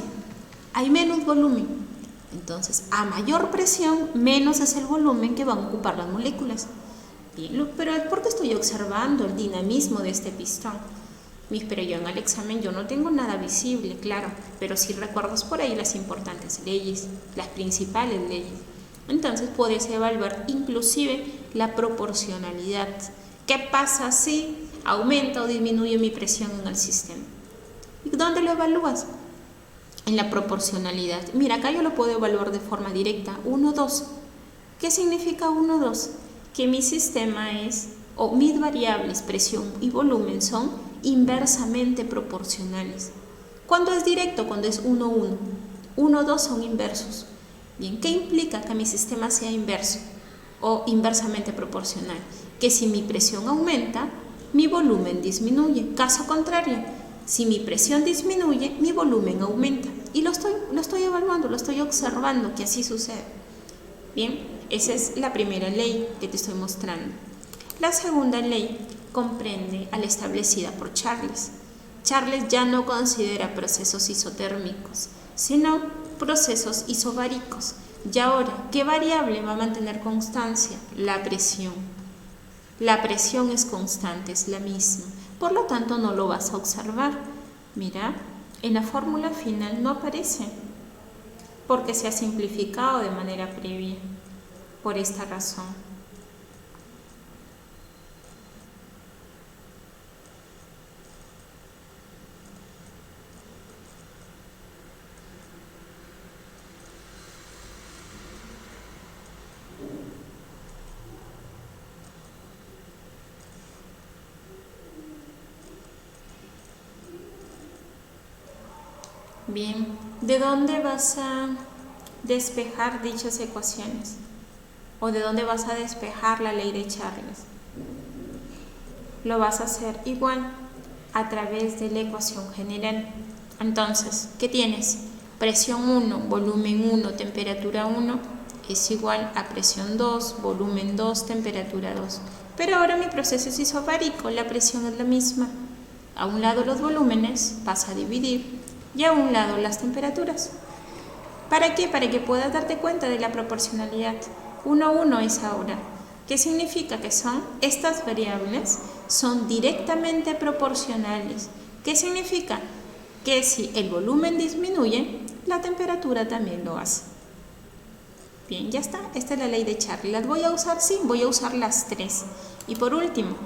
hay menos volumen. Entonces, a mayor presión, menos es el volumen que van a ocupar las moléculas. Bien, pero es porque estoy observando el dinamismo de este pistón. Pero yo en el examen yo no tengo nada visible, claro, pero sí recuerdas por ahí las importantes leyes, las principales leyes. Entonces puedes evaluar inclusive la proporcionalidad. ¿Qué pasa si aumenta o disminuye mi presión en el sistema? ¿Y dónde lo evalúas? En la proporcionalidad. Mira, acá yo lo puedo evaluar de forma directa. 1, 2. ¿Qué significa 1, 2? Que mi sistema o mis variables, presión y volumen, son inversamente proporcionales. ¿Cuándo es directo? Cuando es 1, 1. 1, 2 son inversos. Bien, ¿qué implica que mi sistema sea inverso o inversamente proporcional? Que si mi presión aumenta, mi volumen disminuye. Caso contrario, si mi presión disminuye, mi volumen aumenta. y lo estoy evaluando, lo estoy observando que así sucede. Bien, esa es la primera ley que te estoy mostrando. La segunda ley comprende a la establecida por Charles. Charles ya no considera procesos isotérmicos, sino procesos isobáricos. Y ahora, ¿qué variable va a mantener constancia? La presión. La presión es constante, es la misma. Por lo tanto, no lo vas a observar. Mira, en la fórmula final no aparece, porque se ha simplificado de manera previa, por esta razón. Bien, ¿de dónde vas a despejar dichas ecuaciones? ¿O de dónde vas a despejar la ley de Charles? Lo vas a hacer igual a través de la ecuación general. Entonces, ¿qué tienes? Presión 1, volumen 1, temperatura 1 es igual a presión 2, volumen 2, temperatura 2. Pero ahora mi proceso es isobárico, la presión es la misma. A un lado los volúmenes vas a dividir y a un lado las temperaturas. ¿Para qué? Para que puedas darte cuenta de la proporcionalidad. 1 a 1 es ahora. ¿Qué significa? Que estas variables son directamente proporcionales. ¿Qué significa? Que si el volumen disminuye, la temperatura también lo hace. Bien, ya está. Esta es la ley de Charles. ¿Las voy a usar? Sí, voy a usar las tres. Y por último,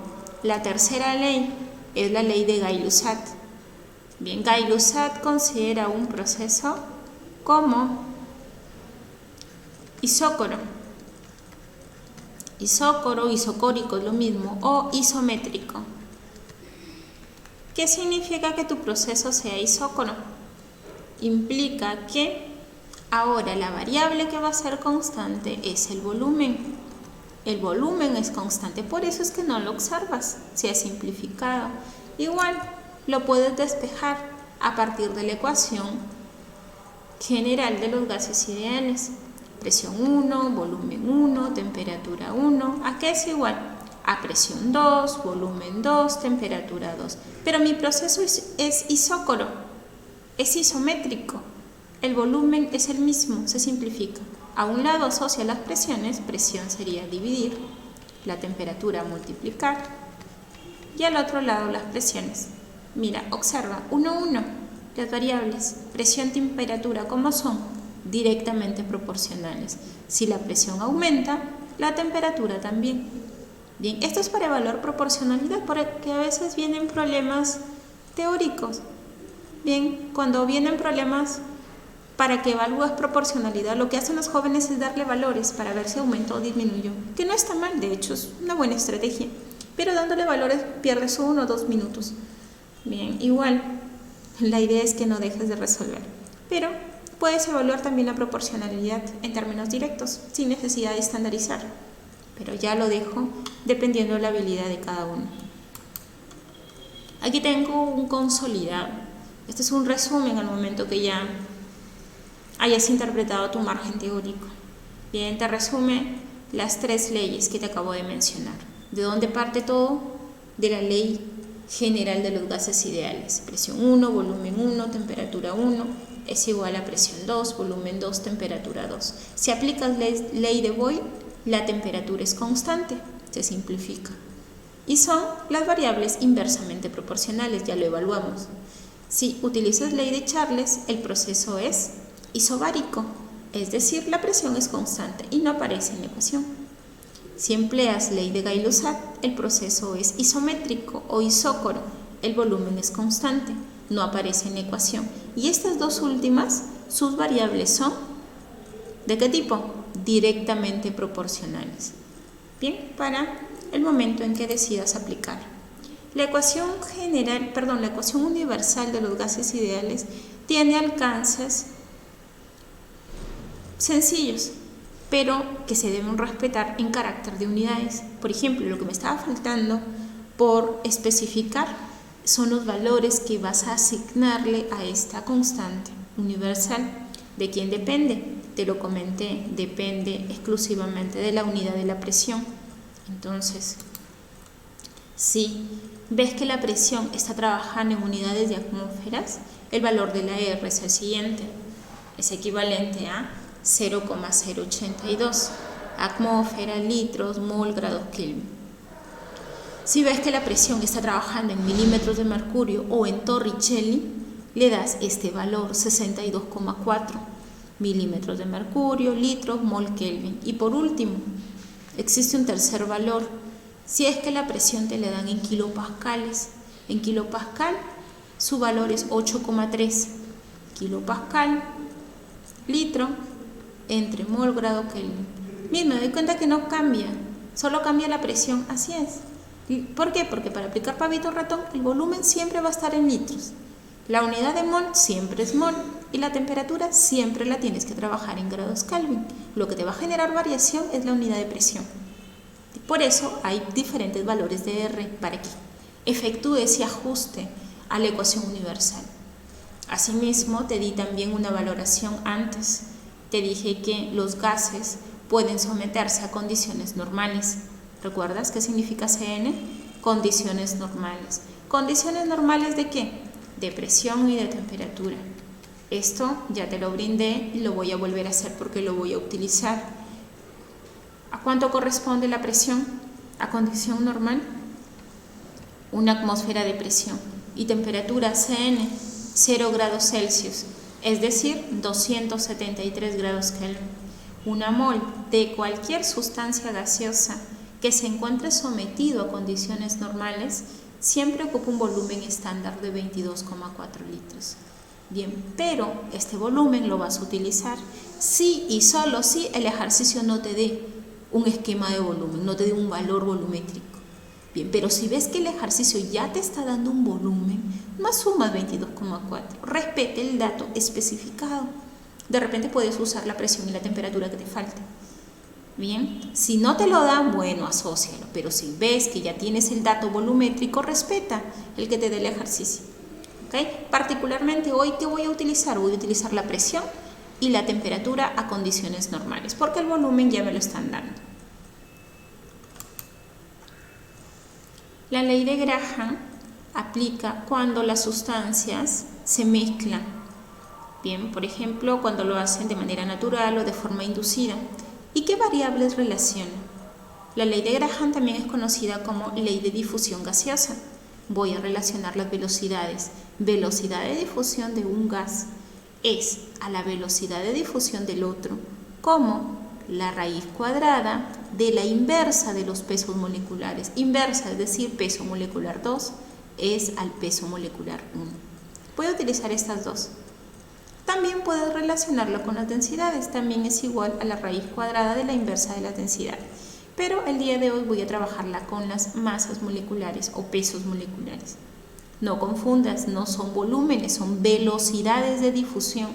la tercera ley es la ley de Gay-Lussac. Bien, Gay-Lussac considera un proceso como isócoro. Isócoro, isocórico es lo mismo, o isométrico. ¿Qué significa que tu proceso sea isócoro? Implica que ahora la variable que va a ser constante es el volumen. El volumen es constante, por eso es que no lo observas, se ha simplificado. Igual lo puedes despejar a partir de la ecuación general de los gases ideales. Presión 1, volumen 1, temperatura 1. ¿A qué es igual? A presión 2, volumen 2, temperatura 2. Pero mi proceso es isócoro, es isométrico. El volumen es el mismo, se simplifica. A un lado asocia las presiones, presión sería dividir, la temperatura multiplicar, y al otro lado las presiones. Mira, observa, 1, 1, las variables, presión, temperatura, ¿cómo son? Directamente proporcionales. Si la presión aumenta, la temperatura también. Bien, esto es para evaluar proporcionalidad, porque a veces vienen problemas teóricos. Bien, cuando vienen problemas para que evalúes proporcionalidad, lo que hacen los jóvenes es darle valores para ver si aumentó o disminuyó, que no está mal, de hecho es una buena estrategia, pero dándole valores pierdes 1 o 2 minutos. Bien, igual, la idea es que no dejes de resolver, pero puedes evaluar también la proporcionalidad en términos directos, sin necesidad de estandarizar, pero ya lo dejo dependiendo de la habilidad de cada uno. Aquí tengo un consolidado, este es un resumen al momento que ya hayas interpretado tu margen teórico. Bien, te resume las tres leyes que te acabo de mencionar. ¿De dónde parte todo? De la ley general de los gases ideales. Presión 1, volumen 1, temperatura 1 es igual a presión 2, volumen 2, temperatura 2. Si aplicas ley de Boyle, la temperatura es constante, se simplifica. Y son las variables inversamente proporcionales, ya lo evaluamos. Si utilizas ley de Charles, el proceso es isobárico, es decir, la presión es constante y no aparece en la ecuación. Si empleas ley de Gay-Lussac, el proceso es isométrico o isócoro, el volumen es constante, no aparece en la ecuación. Y estas dos últimas, sus variables son, ¿de qué tipo? Directamente proporcionales. Bien, para el momento en que decidas aplicar. La ecuación universal de los gases ideales tiene alcances sencillos, pero que se deben respetar en carácter de unidades. Por ejemplo, lo que me estaba faltando por especificar son los valores que vas a asignarle a esta constante. universal. ¿De quién depende? Te lo comenté, depende exclusivamente de la unidad de la presión. Entonces, si ves que la presión está trabajando en unidades de atmósferas, el valor de la R es el siguiente, es equivalente a 0,082 atmósfera, litros, mol, grados Kelvin. Si ves que la presión está trabajando en milímetros de mercurio o en Torricelli, le das este valor, 62,4 milímetros de mercurio, litros, mol, Kelvin. Y por último, existe un tercer valor. Si es que la presión te la dan en kilopascales, en kilopascal su valor es 8,3 kilopascal, litro, entre mol, grado Kelvin. Miren, me doy cuenta que no cambia, solo cambia la presión, así es. ¿Por qué? Porque para aplicar pavito ratón el volumen siempre va a estar en litros. La unidad de mol siempre es mol y la temperatura siempre la tienes que trabajar en grados Kelvin. Lo que te va a generar variación es la unidad de presión. Por eso hay diferentes valores de R para que efectúe ese ajuste a la ecuación universal. Asimismo, te di también una valoración antes. Te dije que los gases pueden someterse a condiciones normales. ¿Recuerdas qué significa CN? Condiciones normales. ¿Condiciones normales de qué? De presión y de temperatura. Esto ya te lo brindé y lo voy a volver a hacer porque lo voy a utilizar. ¿A cuánto corresponde la presión? A condición normal, una atmósfera de presión y temperatura CN, 0 grados Celsius, es decir, 273 grados Kelvin. Una mol de cualquier sustancia gaseosa que se encuentre sometido a condiciones normales siempre ocupa un volumen estándar de 22,4 litros. Bien, pero este volumen lo vas a utilizar si y solo si el ejercicio no te dé un esquema de volumen, no te dé un valor volumétrico. Bien, pero si ves que el ejercicio ya te está dando un volumen, no asumas 22,4, respete el dato especificado. De repente puedes usar la presión y la temperatura que te falte. Bien, si no te lo dan, bueno, asócialo, pero si ves que ya tienes el dato volumétrico, respeta el que te dé el ejercicio. ¿Okay? Particularmente hoy, ¿qué voy a utilizar? Voy a utilizar la presión y la temperatura a condiciones normales, porque el volumen ya me lo están dando. La ley de Graham aplica cuando las sustancias se mezclan. Bien, por ejemplo, cuando lo hacen de manera natural o de forma inducida. ¿Y qué variables relacionan? La ley de Graham también es conocida como ley de difusión gaseosa. Voy a relacionar las velocidades. Velocidad de difusión de un gas es a la velocidad de difusión del otro, como la raíz cuadrada de la inversa de los pesos moleculares. Inversa, es decir, peso molecular 2 es al peso molecular 1. Voy a utilizar estas dos. También puedes relacionarlo con las densidades, también es igual a la raíz cuadrada de la inversa de las densidades. Pero el día de hoy voy a trabajarla con las masas moleculares o pesos moleculares. No confundas, no son volúmenes, son velocidades de difusión.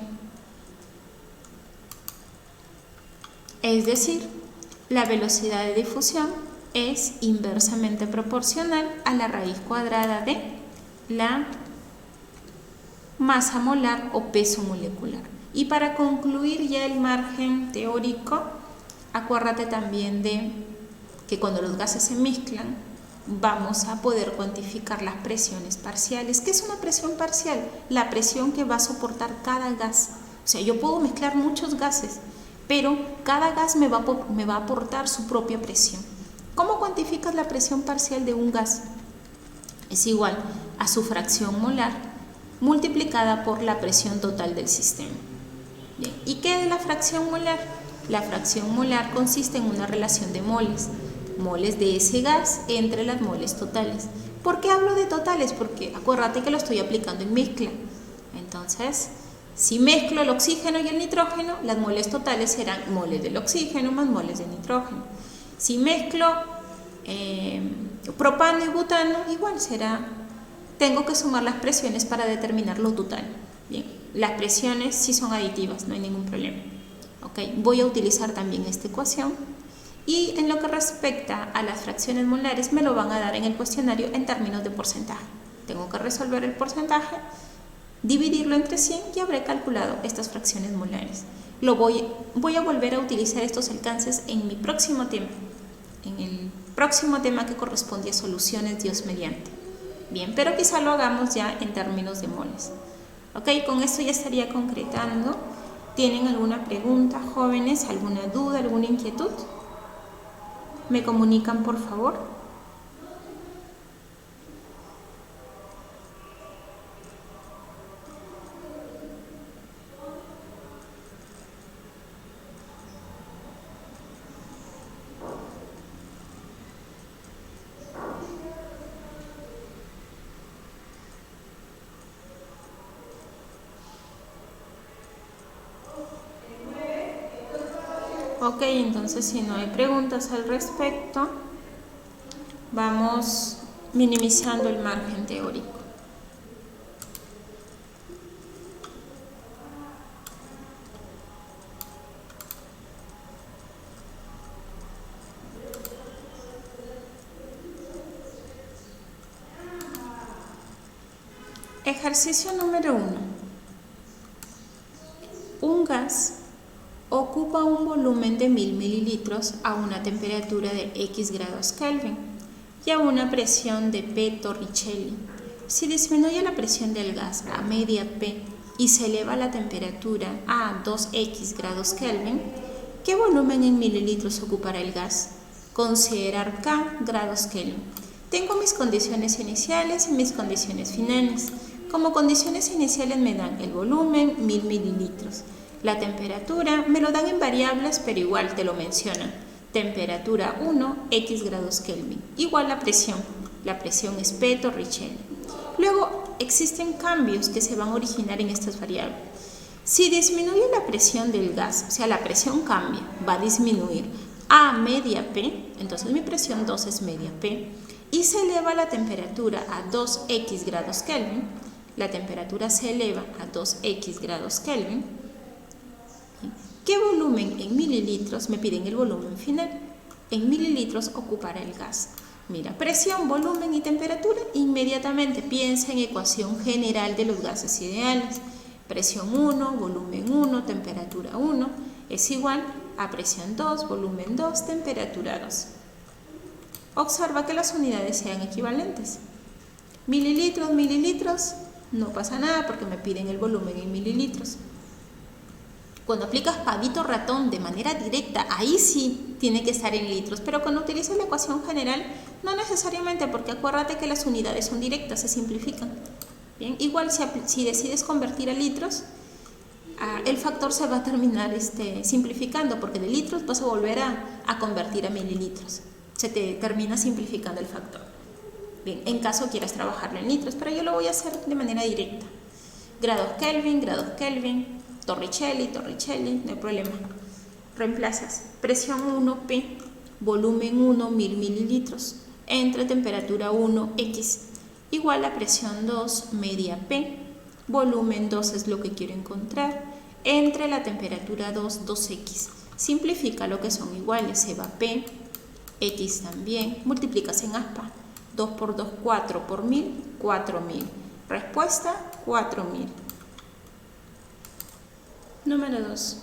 Es decir, la velocidad de difusión es inversamente proporcional a la raíz cuadrada de la masa molar o peso molecular. Y para concluir ya el margen teórico, acuérdate también de que cuando los gases se mezclan, vamos a poder cuantificar las presiones parciales. ¿Qué es una presión parcial? La presión que va a soportar cada gas. O sea, yo puedo mezclar muchos gases, pero cada gas me va a aportar su propia presión. ¿Cómo cuantificas la presión parcial de un gas? Es igual a su fracción molar multiplicada por la presión total del sistema. Bien. ¿Y qué es la fracción molar? La fracción molar consiste en una relación de moles. Moles de ese gas entre las moles totales. ¿Por qué hablo de totales? Porque acuérdate que lo estoy aplicando en mezcla. Entonces, si mezclo el oxígeno y el nitrógeno, las moles totales serán moles del oxígeno más moles del nitrógeno. Si mezclo propano y butano, igual será. Tengo que sumar las presiones para determinar lo total. Bien, las presiones sí son aditivas, no hay ningún problema. Okay. Voy a utilizar también esta ecuación. Y en lo que respecta a las fracciones molares, me lo van a dar en el cuestionario en términos de porcentaje. Tengo que resolver el porcentaje dividirlo entre 100 y habré calculado estas fracciones molares. Voy a volver a utilizar estos alcances en mi próximo tema, en el próximo tema que corresponde a soluciones, Dios mediante. Bien, pero quizá lo hagamos ya en términos de moles. Ok, con esto ya estaría concretando. ¿Tienen alguna pregunta, jóvenes? ¿Alguna duda, alguna inquietud? ¿Me comunican, por favor? Ok, entonces si no hay preguntas al respecto, vamos minimizando el margen teórico. Ejercicio número 1. Un gas ocupa un volumen de 1000 mililitros a una temperatura de X grados Kelvin y a una presión de P Torricelli. Si disminuye la presión del gas a media P y se eleva la temperatura a 2X grados Kelvin, ¿qué volumen en mililitros ocupará el gas? Considerar K grados Kelvin. Tengo mis condiciones iniciales y mis condiciones finales. Como condiciones iniciales me dan el volumen, 1000 mililitros. La temperatura me lo dan en variables, pero igual te lo mencionan. Temperatura 1, X grados Kelvin. Igual la presión. La presión es P Torricelli. Luego existen cambios que se van a originar en estas variables. Si disminuye la presión del gas, o sea, la presión cambia, va a disminuir a media P, entonces mi presión 2 es media P, y se eleva la temperatura a 2X grados Kelvin, la temperatura se eleva a 2X grados Kelvin. ¿Qué volumen en mililitros? Me piden el volumen final. En mililitros ocupará el gas. Mira, presión, volumen y temperatura. Inmediatamente piensa en ecuación general de los gases ideales. Presión 1, volumen 1, temperatura 1 es igual a presión 2, volumen 2, temperatura 2. Observa que las unidades sean equivalentes. Mililitros, mililitros, no pasa nada porque me piden el volumen en mililitros. Cuando aplicas pavito ratón de manera directa, ahí sí tiene que estar en litros, pero cuando utilizas la ecuación general, no necesariamente, porque acuérdate que las unidades son directas, se simplifican. Bien, igual si decides convertir a litros, el factor se va a terminar simplificando, porque de litros vas a volver a convertir a mililitros. Se te termina simplificando el factor. Bien, en caso quieras trabajarlo en litros, pero yo lo voy a hacer de manera directa. Grados Kelvin, Torricelli, no hay problema. Reemplazas presión 1 P, volumen 1 1000 mililitros, entre temperatura 1 X, igual a presión 2 media P, volumen 2 es lo que quiero encontrar, entre la temperatura 2 2X. Simplifica lo que son iguales, se va P, X también, multiplicas en aspa, 2 por 2, 4 por 1000, 4000. Respuesta, 4000. Número 2.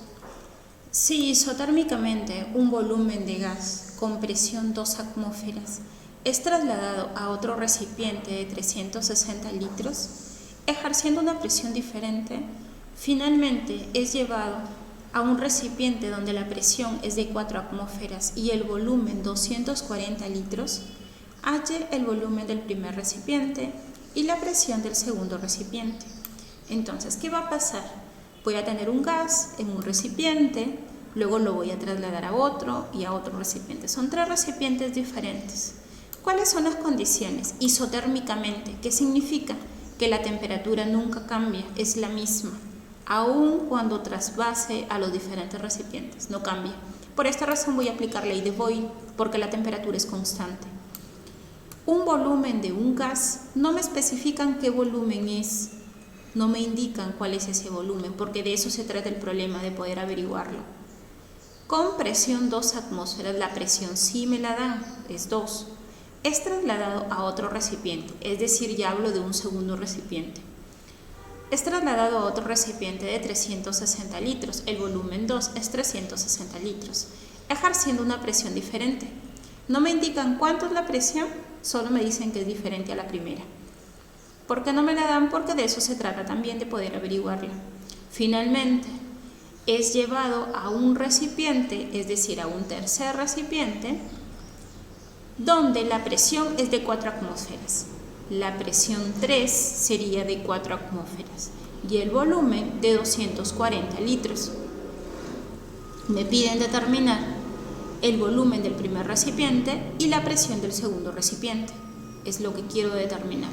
Si isotérmicamente un volumen de gas con presión 2 atmósferas es trasladado a otro recipiente de 360 litros, ejerciendo una presión diferente, finalmente es llevado a un recipiente donde la presión es de 4 atmósferas y el volumen 240 litros, halle el volumen del primer recipiente y la presión del segundo recipiente. Entonces, ¿qué va a pasar? Voy a tener un gas en un recipiente, luego lo voy a trasladar a otro y a otro recipiente. Son 3 recipientes diferentes. ¿Cuáles son las condiciones? Isotérmicamente, ¿qué significa? Que la temperatura nunca cambia, es la misma, aun cuando trasvase a los diferentes recipientes, no cambia. Por esta razón voy a aplicar ley de Boyle, porque la temperatura es constante. Un volumen de un gas, no me especifican qué volumen es, no me indican cuál es ese volumen, porque de eso se trata el problema, de poder averiguarlo. Con presión 2 atmósferas, la presión sí me la dan, es 2. Es trasladado a otro recipiente, es decir, ya hablo de un segundo recipiente. es trasladado a otro recipiente de 360 litros. El volumen 2 es 360 litros, ejerciendo una presión diferente. No me indican cuánto es la presión, solo me dicen que es diferente a la primera. ¿Por qué no me la dan? Porque de eso se trata también, de poder averiguarla. Finalmente, es llevado a un recipiente, es decir, a un tercer recipiente, donde la presión es de 4 atmósferas. La presión 3 sería de 4 atmósferas y el volumen de 240 litros. Me piden determinar el volumen del primer recipiente y la presión del segundo recipiente. Es lo que quiero determinar.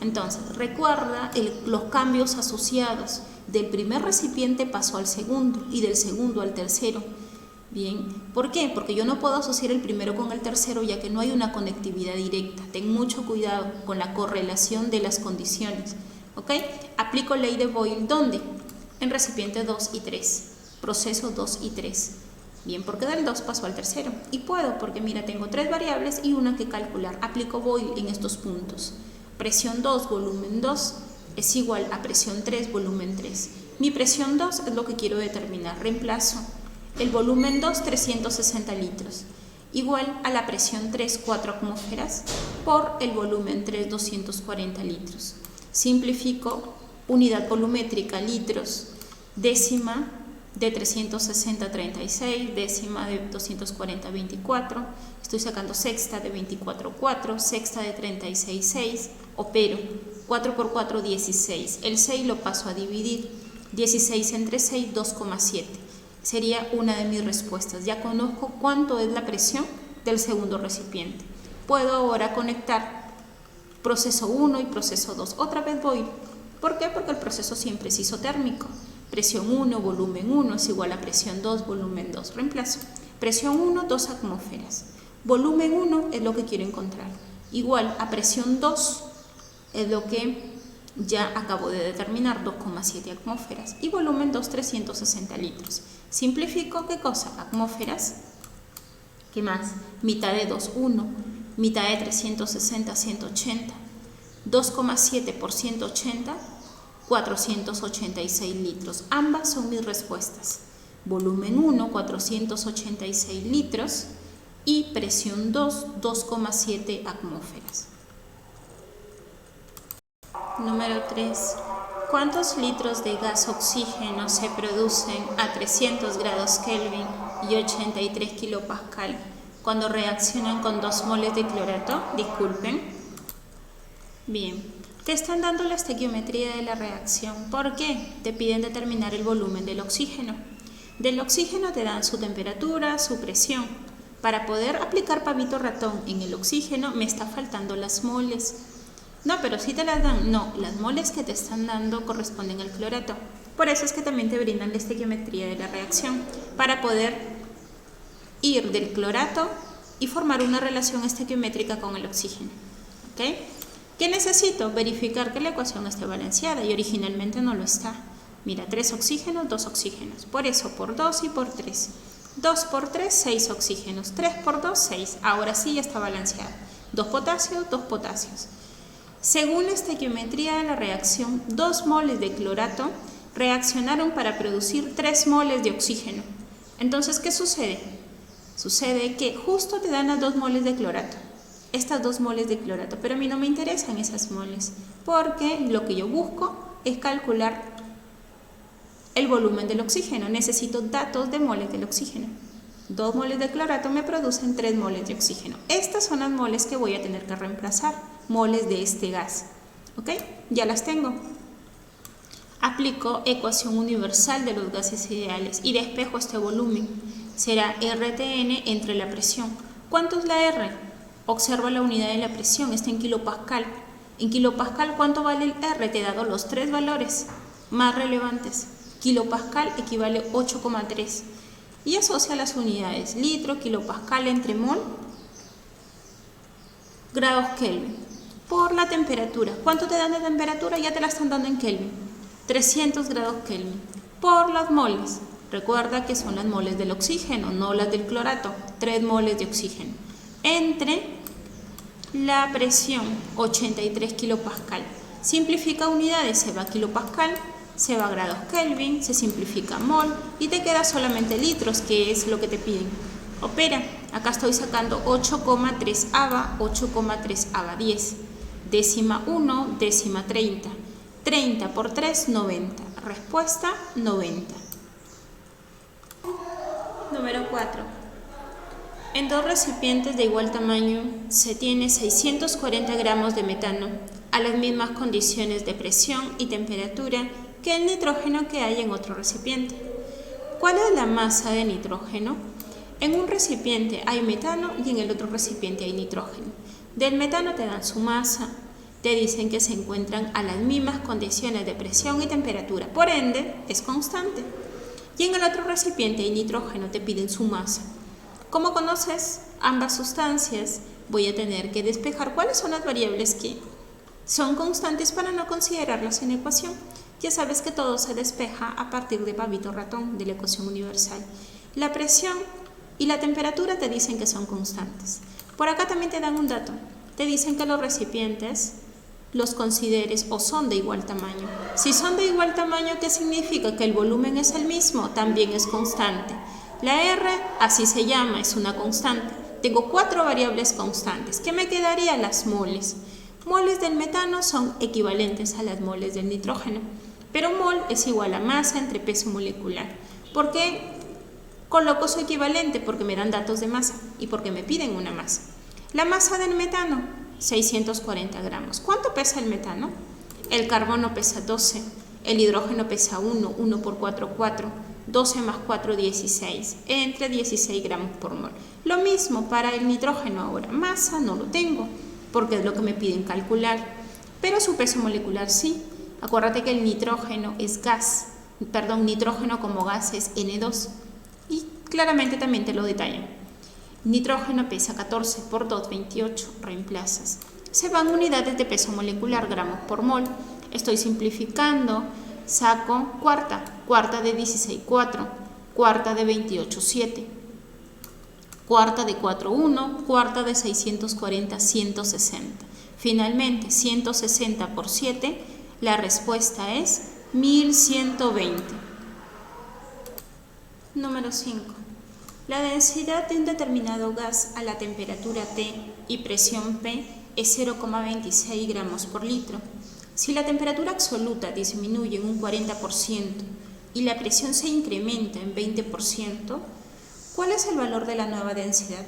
Entonces, recuerda los cambios asociados. Del primer recipiente pasó al segundo y del segundo al tercero. Bien, ¿por qué? Porque yo no puedo asociar el primero con el tercero, ya que no hay una conectividad directa. Ten mucho cuidado con la correlación de las condiciones. ¿Ok? Aplico ley de Boyle, ¿dónde? En recipiente 2 y 3. Proceso 2 y 3. Bien, porque del 2 pasó al tercero. Y puedo, porque mira, tengo 3 variables y una que calcular. Aplico Boyle en estos puntos. Presión 2, volumen 2 es igual a presión 3, volumen 3. Mi presión 2 es lo que quiero determinar. Reemplazo el volumen 2, 360 litros, igual a la presión 3, 4 atmósferas, por el volumen 3, 240 litros. Simplifico, unidad volumétrica, litros, décima de 360, 36, décima de 240, 24, estoy sacando sexta de 24, 4, sexta de 36, 6, opero, 4 por 4, 16, el 6 lo paso a dividir, 16 entre 6, 2,7, sería una de mis respuestas. Ya conozco cuánto es la presión del segundo recipiente. Puedo ahora conectar proceso 1 y proceso 2, otra vez voy. ¿Por qué? Porque el proceso siempre es isotérmico. Presión 1, volumen 1 es igual a presión 2, volumen 2. Reemplazo. Presión 1, 2 atmósferas. Volumen 1 es lo que quiero encontrar. Igual a presión 2 es lo que ya acabo de determinar, 2,7 atmósferas. Y volumen 2, 360 litros. Simplifico, ¿qué cosa? Atmósferas. ¿Qué más? Mitad de 2, 1. Mitad de 360, 180. 2,7 por 180, 486 litros. Ambas son mis respuestas. Volumen 1, 486 litros y presión 2, 2,7 atmósferas. Número 3. ¿Cuántos litros de gas oxígeno se producen a 300 grados Kelvin y 83 kilopascal cuando reaccionan con 2 moles de clorato? Disculpen. Bien, te están dando la estequiometría de la reacción. ¿Por qué? Te piden determinar el volumen del oxígeno. Del oxígeno te dan su temperatura, su presión. Para poder aplicar pavito ratón en el oxígeno me está faltando las moles. No, pero si te las dan, no, las moles que te están dando corresponden al clorato. Por eso es que también te brindan la estequiometría de la reacción, para poder ir del clorato y formar una relación estequiométrica con el oxígeno. ¿Ok? ¿Qué necesito? Verificar que la ecuación esté balanceada y originalmente no lo está. Mira, 3 oxígenos, 2 oxígenos. Por eso, por 2 y por 3. 2 por 3, 6 oxígenos. 3 por 2, 6. Ahora sí ya está balanceada. 2 potasios, 2 potasios. Según la estequiometría de la reacción, 2 moles de clorato reaccionaron para producir 3 moles de oxígeno. Entonces, ¿qué sucede? Sucede que justo te dan las 2 moles de clorato. Estas 2 moles de clorato, pero a mí no me interesan esas moles, porque lo que yo busco es calcular el volumen del oxígeno. Necesito datos de moles del oxígeno. 2 moles de clorato me producen 3 moles de oxígeno. Estas son las moles que voy a tener que reemplazar, moles de este gas. ¿Ok? Ya las tengo. Aplico ecuación universal de los gases ideales y despejo este volumen. Será RTN entre la presión. ¿Cuánto es la R? Observa la unidad de la presión, está en kilopascal. En kilopascal, ¿cuánto vale el R? Te he dado los 3 valores más relevantes. Kilopascal equivale 8,3. Y asocia las unidades, litro, kilopascal entre mol, grados Kelvin. Por la temperatura, ¿cuánto te dan de temperatura? Ya te la están dando en Kelvin. 300 grados Kelvin. Por las moles, recuerda que son las moles del oxígeno, no las del clorato. 3 moles de oxígeno. Entre la presión, 83 kilopascal. Simplifica unidades, se va a kilopascal, se va a grados Kelvin, se simplifica mol y te queda solamente litros, que es lo que te piden. Opera, acá estoy sacando 8,3 ava, 8,3 ava 10, décima 1, décima 30, 30 por 3, 90, respuesta 90. Número 4. En dos recipientes de igual tamaño se tiene 640 gramos de metano a las mismas condiciones de presión y temperatura que el nitrógeno que hay en otro recipiente. ¿Cuál es la masa de nitrógeno? En un recipiente hay metano y en el otro recipiente hay nitrógeno. Del metano te dan su masa, te dicen que se encuentran a las mismas condiciones de presión y temperatura, por ende es constante. Y en el otro recipiente hay nitrógeno, te piden su masa. Como conoces ambas sustancias, voy a tener que despejar cuáles son las variables que son constantes para no considerarlas en ecuación. Ya sabes que todo se despeja a partir de Pavito Ratón, de la ecuación universal. La presión y la temperatura te dicen que son constantes. Por acá también te dan un dato. Te dicen que los recipientes los consideres o son de igual tamaño. Si son de igual tamaño, ¿qué significa? Que el volumen es el mismo, también es constante. La R, así se llama, es una constante. Tengo 4 variables constantes. ¿Qué me quedaría? Las moles. Moles del metano son equivalentes a las moles del nitrógeno. Pero mol es igual a masa entre peso molecular. ¿Por qué coloco su equivalente? Porque me dan datos de masa y porque me piden una masa. La masa del metano, 640 gramos. ¿Cuánto pesa el metano? El carbono pesa 12, el hidrógeno pesa 1, 1 por 4, 4, 12 más 4, 16, entre 16 gramos por mol. Lo mismo para el nitrógeno ahora. Masa no lo tengo, porque es lo que me piden calcular, pero su peso molecular sí. Acuérdate que el nitrógeno es gas, nitrógeno como gas es N2 y claramente también te lo detallan. Nitrógeno pesa 14 por 2, 28, reemplazas. Se van unidades de peso molecular, gramos por mol. Estoy simplificando, saco cuarta de 16, 4, cuarta de 28, 7, cuarta de 4, 1, cuarta de 640, 160. Finalmente, 160 por 7, la respuesta es 1120. Número 5. La densidad de un determinado gas a la temperatura T y presión P es 0,26 gramos por litro. Si la temperatura absoluta disminuye en un 40% y la presión se incrementa en 20%, ¿cuál es el valor de la nueva densidad?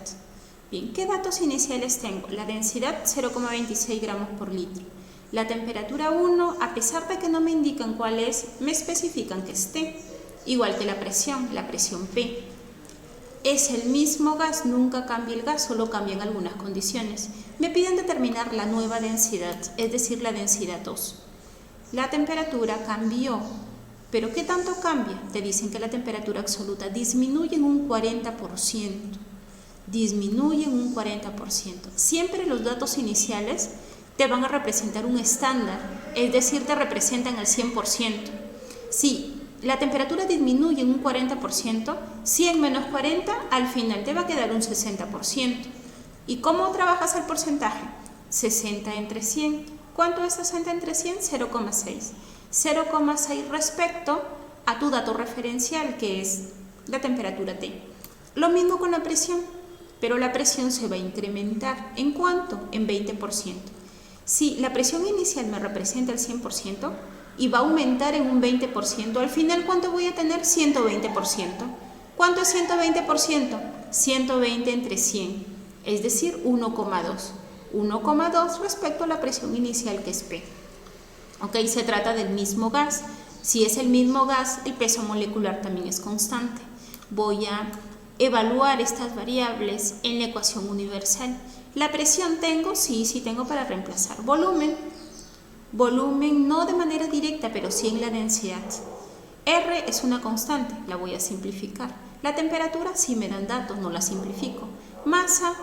Bien, ¿qué datos iniciales tengo? La densidad 0,26 gramos por litro. La temperatura 1, a pesar de que no me indican cuál es, me especifican que es T. Igual que la presión P. Es el mismo gas, nunca cambia el gas, solo cambian algunas condiciones. Me piden determinar la nueva densidad, es decir, la densidad 2. La temperatura cambió, pero ¿qué tanto cambia? Te dicen que la temperatura absoluta disminuye en un 40%. Disminuye en un 40%. Siempre los datos iniciales te van a representar un estándar, es decir, te representan el 100%. Si la temperatura disminuye en un 40%, 100 menos 40, al final te va a quedar un 60%. ¿Y cómo trabajas el porcentaje? 60 entre 100. ¿Cuánto es 60 entre 100? 0,6. 0,6 respecto a tu dato referencial, que es la temperatura T. Lo mismo con la presión, pero la presión se va a incrementar. ¿En cuánto? En 20%. Si la presión inicial me representa el 100%, y va a aumentar en un 20%, al final ¿cuánto voy a tener? 120%. ¿Cuánto es 120%? 120 entre 100, es decir, 1,2. 1,2 respecto a la presión inicial que es P. Ok, se trata del mismo gas. Si es el mismo gas, el peso molecular también es constante. Voy a evaluar estas variables en la ecuación universal. La presión tengo, sí tengo para reemplazar. Volumen no de manera directa, pero sí en la densidad. R es una constante, la voy a simplificar. La temperatura sí me dan datos, no la simplifico. Masa,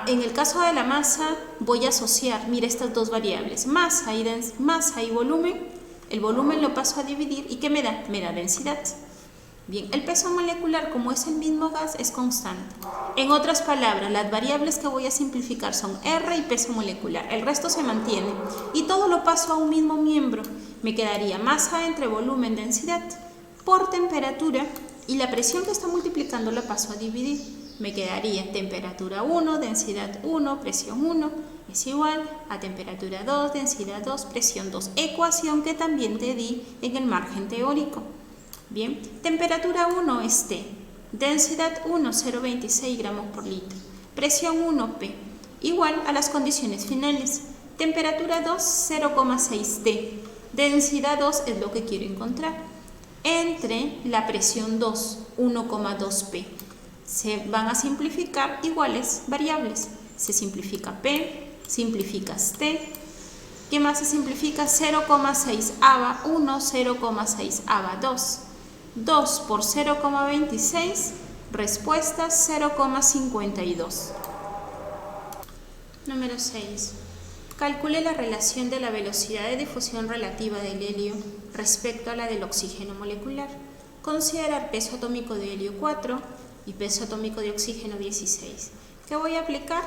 en el caso de la masa voy a asociar, mira, estas dos variables, masa y volumen. El volumen lo paso a dividir y ¿qué me da? Me da densidad. Bien, el peso molecular, como es el mismo gas, es constante. En otras palabras, las variables que voy a simplificar son R y peso molecular. El resto se mantiene y todo lo paso a un mismo miembro. Me quedaría masa entre volumen, densidad por temperatura, y la presión que está multiplicando la paso a dividir. Me quedaría temperatura 1, densidad 1, presión 1 es igual a temperatura 2, densidad 2, presión 2. Ecuación que también te di en el margen teórico. Bien, temperatura 1 es T, densidad 1, 0,26 gramos por litro, presión 1 P, igual a las condiciones finales. Temperatura 2, 0,6 T, densidad 2 es lo que quiero encontrar, entre la presión 2, 1,2 P. Se van a simplificar iguales variables. Se simplifica P, simplificas T. ¿Qué más se simplifica? 0,6 ABA 1, 0,6 ABA 2. 2 por 0,26, respuesta 0,52. Número 6. Calcule la relación de la velocidad de difusión relativa del helio respecto a la del oxígeno molecular. Considerar peso atómico de helio 4 y peso atómico de oxígeno 16. ¿Qué voy a aplicar?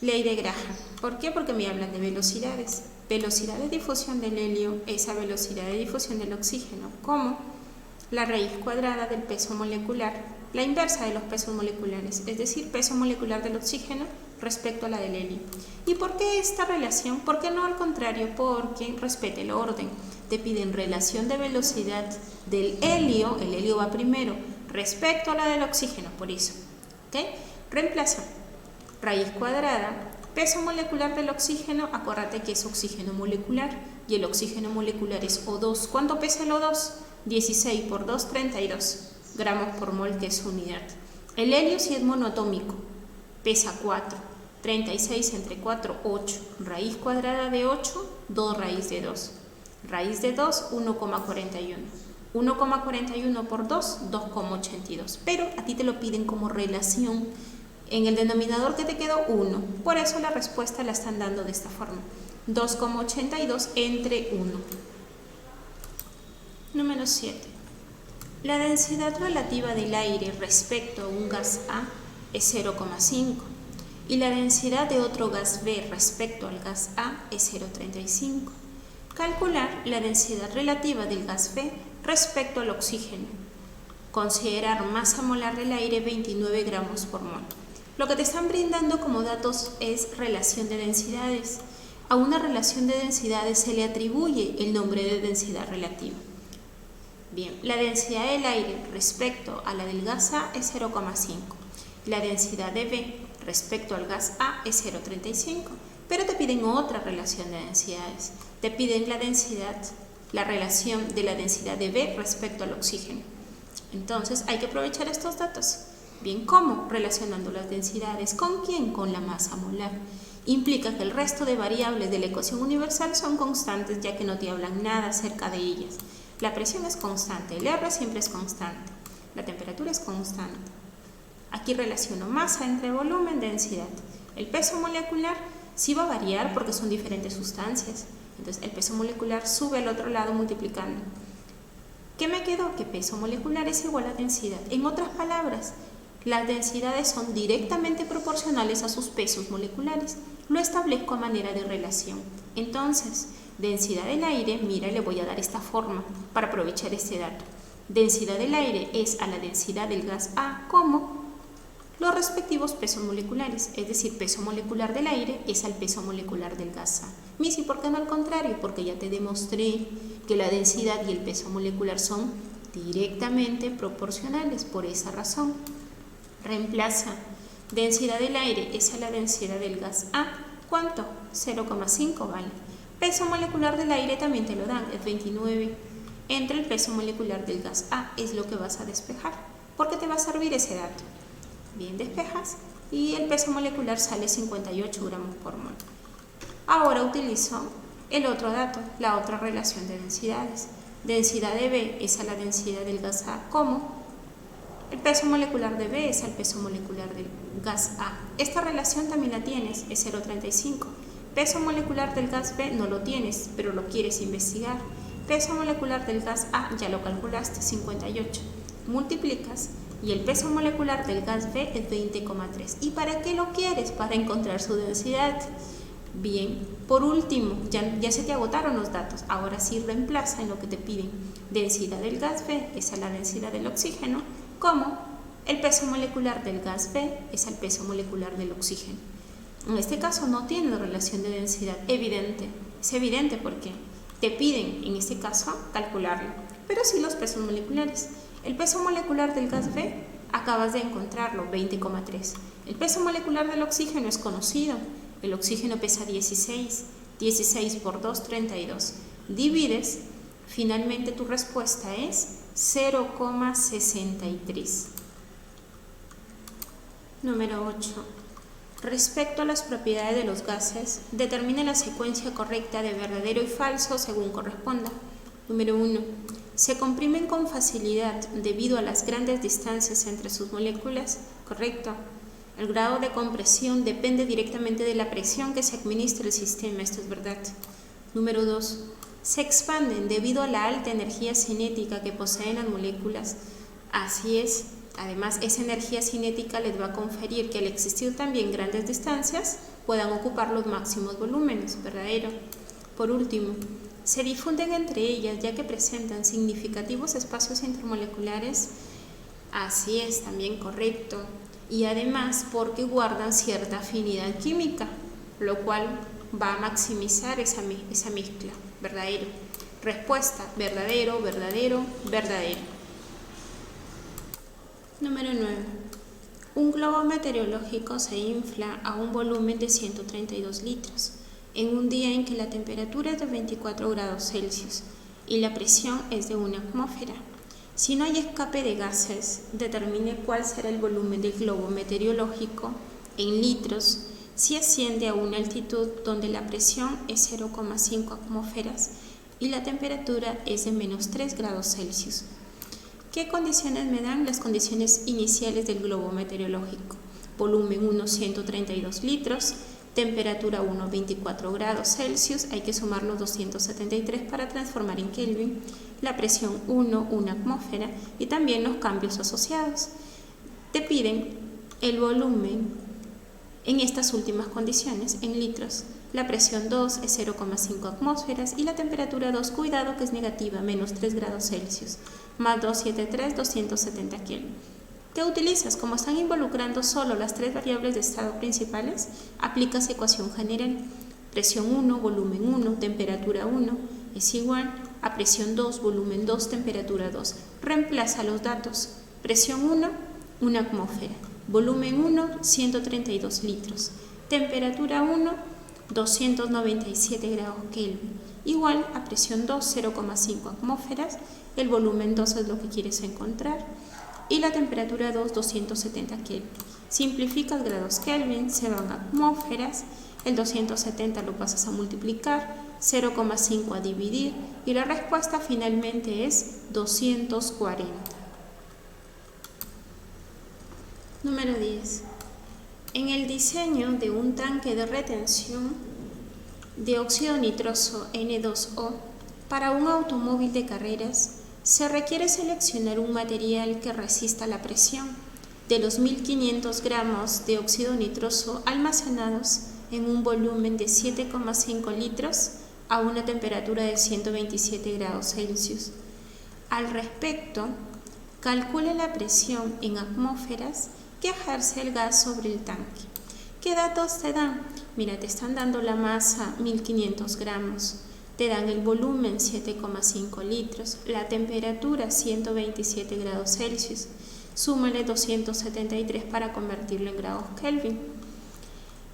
Ley de Graham. ¿Por qué? Porque me hablan de velocidades. Velocidad de difusión del helio es a velocidad de difusión del oxígeno, como la raíz cuadrada del peso molecular, la inversa de los pesos moleculares, es decir, peso molecular del oxígeno respecto a la del helio. ¿Y por qué esta relación? ¿Por qué no al contrario? Porque respete el orden. Te piden relación de velocidad del helio, el helio va primero, respecto a la del oxígeno, por eso. ¿Ok? Reemplaza. Raíz cuadrada, peso molecular del oxígeno, acuérdate que es oxígeno molecular y el oxígeno molecular es O2. ¿Cuánto pesa el O2? 16 por 2, 32 gramos por mol, que es su unidad. El helio, si es monoatómico, pesa 4. 36 entre 4, 8. Raíz cuadrada de 8, 2 raíz de 2. Raíz de 2, 1,41. 1,41 por 2, 2,82. Pero a ti te lo piden como relación. En el denominador que te quedó 1. Por eso la respuesta la están dando de esta forma. 2,82 entre 1. Número 7. La densidad relativa del aire respecto a un gas A es 0,5 y la densidad de otro gas B respecto al gas A es 0,35. Calcular la densidad relativa del gas B respecto al oxígeno. Considerar masa molar del aire 29 gramos por mol. Lo que te están brindando como datos es relación de densidades. A una relación de densidades se le atribuye el nombre de densidad relativa. Bien, la densidad del aire respecto a la del gas A es 0,5. La densidad de B respecto al gas A es 0,35. Pero te piden otra relación de densidades. Te piden la relación de la densidad de B respecto al oxígeno. Entonces hay que aprovechar estos datos. Bien, ¿cómo? Relacionando las densidades. ¿Con quién? Con la masa molar. Implica que el resto de variables de la ecuación universal son constantes, ya que no te hablan nada acerca de ellas. La presión es constante, el R siempre es constante, la temperatura es constante. Aquí relaciono masa entre volumen, densidad. El peso molecular sí va a variar porque son diferentes sustancias. Entonces el peso molecular sube al otro lado multiplicando. ¿Qué me quedó? Que peso molecular es igual a densidad. En otras palabras, las densidades son directamente proporcionales a sus pesos moleculares. Lo establezco a manera de relación. Entonces, densidad del aire, mira, le voy a dar esta forma para aprovechar este dato. Densidad del aire es a la densidad del gas A como los respectivos pesos moleculares, es decir, peso molecular del aire es al peso molecular del gas A. Missy, ¿por qué no al contrario? Porque ya te demostré que la densidad y el peso molecular son directamente proporcionales, por esa razón. Reemplaza, densidad del aire es a la densidad del gas A, ¿cuánto? 0,5, vale. Peso molecular del aire también te lo dan, es 29. Entre el peso molecular del gas A es lo que vas a despejar, porque te va a servir ese dato. Bien, despejas y el peso molecular sale 58 gramos por mol. Ahora utilizo el otro dato, la otra relación de densidades. Densidad de B es a la densidad del gas A, como el peso molecular de B es al peso molecular del gas A. Esta relación también la tienes, es 0,35. Peso molecular del gas B no lo tienes, pero lo quieres investigar. Peso molecular del gas A, ya lo calculaste, 58. Multiplicas y el peso molecular del gas B es 20,3. ¿Y para qué lo quieres? Para encontrar su densidad. Bien, por último, ya se te agotaron los datos. Ahora sí reemplaza en lo que te piden. Densidad del gas B es la densidad del oxígeno, como el peso molecular del gas B es el peso molecular del oxígeno. En este caso no tiene relación de densidad evidente. Es evidente porque te piden, en este caso, calcularlo, pero sí los pesos moleculares. El peso molecular del gas B acabas de encontrarlo, 20,3. El peso molecular del oxígeno es conocido. El oxígeno pesa 16. 16 por 2, 32. Divides, finalmente tu respuesta es 0,63. Número 8. Respecto a las propiedades de los gases, determine la secuencia correcta de verdadero y falso según corresponda. Número 1. Se comprimen con facilidad debido a las grandes distancias entre sus moléculas. Correcto. El grado de compresión depende directamente de la presión que se administra al sistema. Esto es verdad. Número 2. Se expanden debido a la alta energía cinética que poseen las moléculas. Así es. Además, esa energía cinética les va a conferir que al existir también grandes distancias puedan ocupar los máximos volúmenes. Verdadero. Por último, se difunden entre ellas ya que presentan significativos espacios intermoleculares. Así es, también correcto. Y además porque guardan cierta afinidad química, lo cual va a maximizar esa mezcla. Verdadero. Respuesta: verdadero, verdadero, verdadero. Número 9. Un globo meteorológico se infla a un volumen de 132 litros en un día en que la temperatura es de 24 grados Celsius y la presión es de 1 atmósfera. Si no hay escape de gases, determine cuál será el volumen del globo meteorológico en litros si asciende a una altitud donde la presión es 0,5 atmósferas y la temperatura es de menos 3 grados Celsius. ¿Qué condiciones me dan? Las condiciones iniciales del globo meteorológico. Volumen 1, 132 litros, temperatura 1, 24 grados Celsius, hay que sumar los 273 para transformar en Kelvin, la presión 1, 1 atmósfera y también los cambios asociados. Te piden el volumen en estas últimas condiciones, en litros. La presión 2 es 0,5 atmósferas y la temperatura 2, cuidado que es negativa, menos 3 grados Celsius, más 273, 270 Kelvin. ¿Qué utilizas? Como están involucrando solo las tres variables de estado principales, aplicas ecuación general. Presión 1, volumen 1, temperatura 1 es igual a presión 2, volumen 2, temperatura 2. Reemplaza los datos. Presión 1, 1 atmósfera. Volumen 1, 132 litros. Temperatura 1, 297 grados Kelvin. Igual a presión 2, 0,5 atmósferas. El volumen 2 es lo que quieres encontrar. Y la temperatura 2, 270 Kelvin. Simplificas grados Kelvin, se van a atmósferas. El 270 lo pasas a multiplicar, 0,5 a dividir y la respuesta finalmente es 240. Número 10. En el diseño de un tanque de retención de óxido nitroso N2O para un automóvil de carreras, se requiere seleccionar un material que resista la presión de los 1500 gramos de óxido nitroso almacenados en un volumen de 7,5 litros a una temperatura de 127 grados Celsius. Al respecto, calcule la presión en atmósferas que ejerce el gas sobre el tanque. ¿Qué datos te dan? Mira, te están dando la masa 1500 gramos, te dan el volumen 7,5 litros, la temperatura 127 grados Celsius, súmale 273 para convertirlo en grados Kelvin.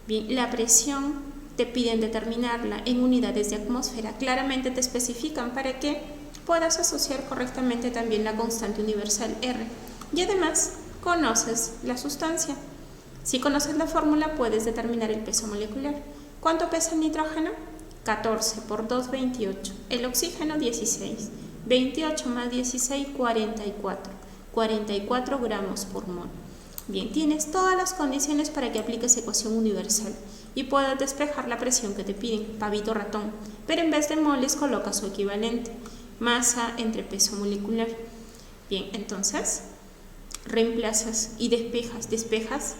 Bien, la presión te piden determinarla en unidades de atmósfera, claramente te especifican para que puedas asociar correctamente también la constante universal R y además conoces la sustancia. Si conoces la fórmula puedes determinar el peso molecular. ¿Cuánto pesa el nitrógeno? 14 por 2, 28. El oxígeno, 16. 28 más 16, 44. 44 gramos por mol. Bien, tienes todas las condiciones para que apliques ecuación universal y puedas despejar la presión que te piden, pavito ratón, pero en vez de moles colocas su equivalente. masa entre peso molecular. Bien, entonces reemplazas y despejas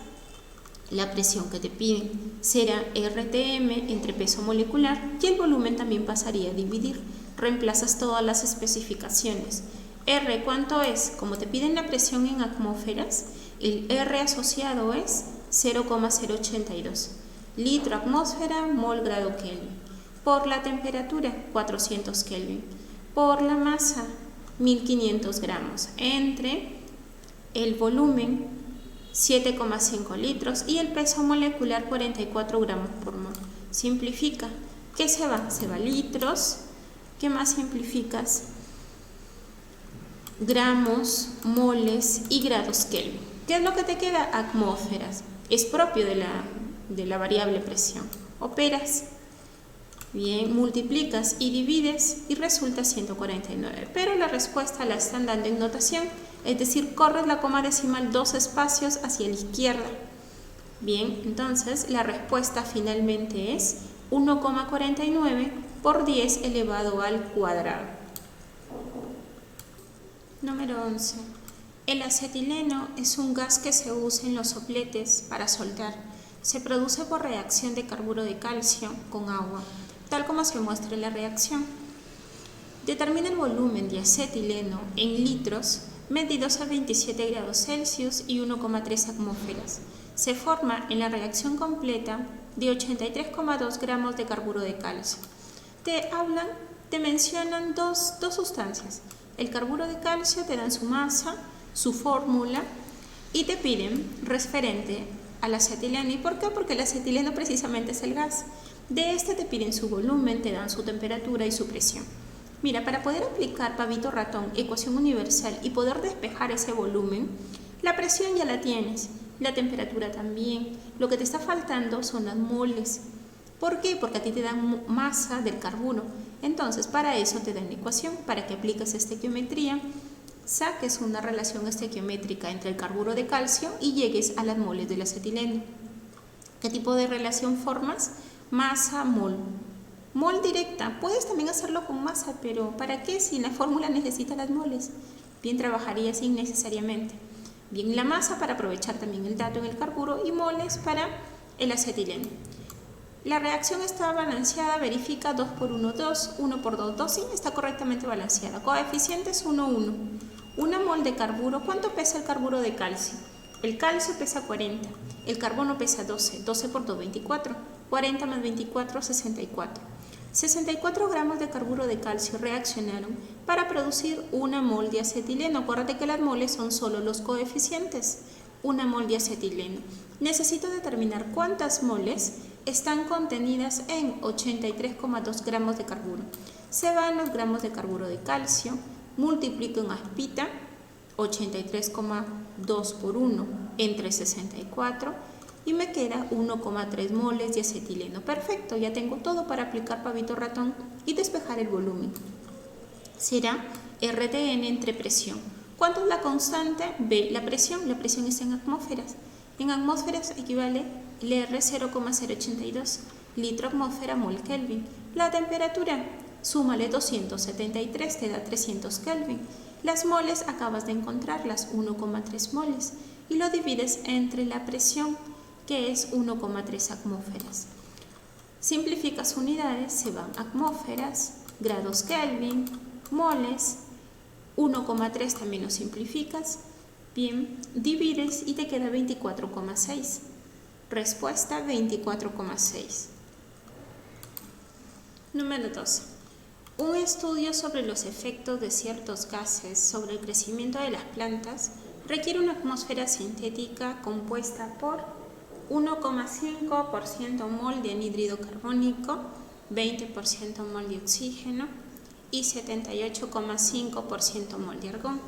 la presión que te piden. Será RTM entre peso molecular y el volumen también pasaría a dividir. Reemplazas todas las especificaciones. R, ¿cuánto es? Como te piden la presión en atmósferas, el R asociado es 0,082. Litro atmósfera, mol grado Kelvin. Por la temperatura, 400 Kelvin. Por la masa, 1500 gramos. Entre el volumen, 7,5 litros y el peso molecular, 44 gramos por mol. Simplifica. ¿Qué se va? Se va litros. ¿Qué más simplificas? Gramos, moles y grados Kelvin. ¿Qué es lo que te queda? Atmósferas. Es propio de la variable presión. Operas. Bien, multiplicas y divides y resulta 149. Pero la respuesta la están dando en notación, es decir, corres la coma decimal 2 espacios hacia la izquierda. Bien, entonces la respuesta finalmente es 1,49 por 10 elevado al cuadrado. Número 11. El acetileno es un gas que se usa en los sopletes para soldar. Se produce por reacción de carburo de calcio con agua, tal como se muestra en la reacción. Determina el volumen de acetileno en litros medidos a 27 grados Celsius y 1,3 atmósferas. Se forma en la reacción completa de 83,2 gramos de carburo de calcio. Te mencionan dos sustancias. El carburo de calcio, te dan su masa, su fórmula y te piden referente al acetileno. ¿Y por qué? Porque el acetileno precisamente es el gas. De este te piden su volumen, te dan su temperatura y su presión. Mira, para poder aplicar pavito ratón, ecuación universal y poder despejar ese volumen, la presión ya la tienes, la temperatura también. Lo que te está faltando son las moles. ¿Por qué? Porque a ti te dan masa del carburo. Entonces, para eso te dan la ecuación, para que apliques estequiometría, saques una relación estequiométrica entre el carburo de calcio y llegues a las moles del acetileno. ¿Qué tipo de relación formas? Masa, mol. Mol directa, puedes también hacerlo con masa, pero ¿para qué si la fórmula necesita las moles? Bien, trabajarías innecesariamente. Bien, la masa para aprovechar también el dato en el carburo y moles para el acetileno. La reacción está balanceada, verifica 2 por 1, 2, 1 por 2, 2, sí, está correctamente balanceada. Coeficientes 1, 1. Una mol de carburo, ¿cuánto pesa el carburo de calcio? El calcio pesa 40, el carbono pesa 12, 12 por 2, 24, 40 más 24, 64. 64 gramos de carburo de calcio reaccionaron para producir una mol de acetileno. Acuérdate que las moles son solo los coeficientes. Una mol de acetileno. Necesito determinar cuántas moles están contenidas en 83,2 gramos de carburo. Se van los gramos de carburo de calcio, multiplico en aspita, 83,2 por 1 entre 64 y me queda 1,3 moles de acetileno. Perfecto, ya tengo todo para aplicar pavito ratón y despejar el volumen. Será RTN entre presión. ¿Cuánto es la constante? B, la presión está en atmósferas. En atmósferas equivale el R 0,082 litro atmósfera mol Kelvin. La temperatura, súmale 273, te da 300 Kelvin. Las moles acabas de encontrarlas, 1,3 moles, y lo divides entre la presión, que es 1,3 atmósferas. Simplificas unidades, se van atmósferas, grados Kelvin, moles, 1,3 también lo simplificas. Bien, divides y te queda 24,6. Respuesta 24,6. Número 12. Un estudio sobre los efectos de ciertos gases sobre el crecimiento de las plantas requiere una atmósfera sintética compuesta por 1,5% mol de anhídrido carbónico, 20% mol de oxígeno y 78,5% mol de argón.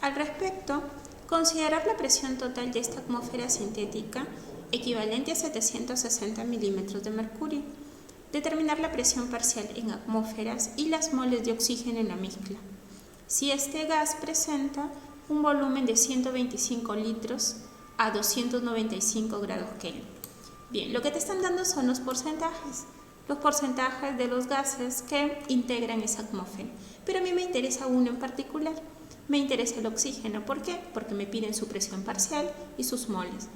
Al respecto, considerar la presión total de esta atmósfera sintética equivalente a 760 milímetros de mercurio. Determinar la presión parcial en atmósferas y las moles de oxígeno en la mezcla. Si este gas presenta un volumen de 125 litros a 295 grados Kelvin. Bien, lo que te están dando son los porcentajes. los porcentajes de los gases que integran esa atmósfera. Pero a mí me interesa uno en particular. Me interesa el oxígeno. ¿Por qué? Porque me piden su presión parcial y sus moles.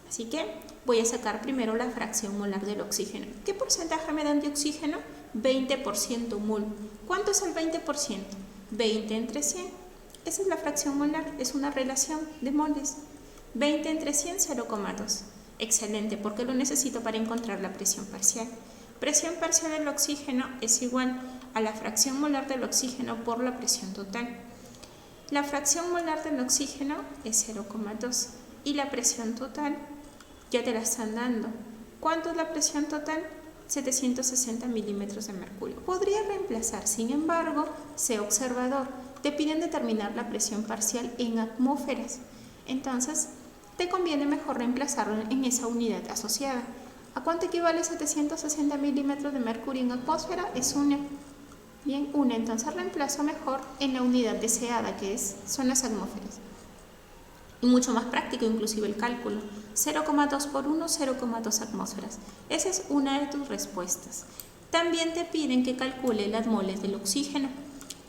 Así que voy a sacar primero la fracción molar del oxígeno. ¿Qué porcentaje me dan de oxígeno? 20% mol. ¿Cuánto es el 20%? 20 entre 100. Esa es la fracción molar, es una relación de moles. 20 entre 100, 0,2. Excelente, porque lo necesito para encontrar la presión parcial. Presión parcial del oxígeno es igual a la fracción molar del oxígeno por la presión total. La fracción molar del oxígeno es 0,2 y la presión total ya te la están dando. ¿Cuánto es la presión total? 760 milímetros de mercurio. Podría reemplazar, sin embargo, sé observador. Te piden determinar la presión parcial en atmósferas. Entonces, te conviene mejor reemplazarlo en esa unidad asociada. ¿A cuánto equivale 760 milímetros de mercurio en atmósfera? Es 1. Bien, 1. Entonces reemplazo mejor en la unidad deseada, que son las atmósferas. Y mucho más práctico inclusive el cálculo. 0,2 por 1, 0,2 atmósferas. Esa es una de tus respuestas. También te piden que calcule las moles del oxígeno.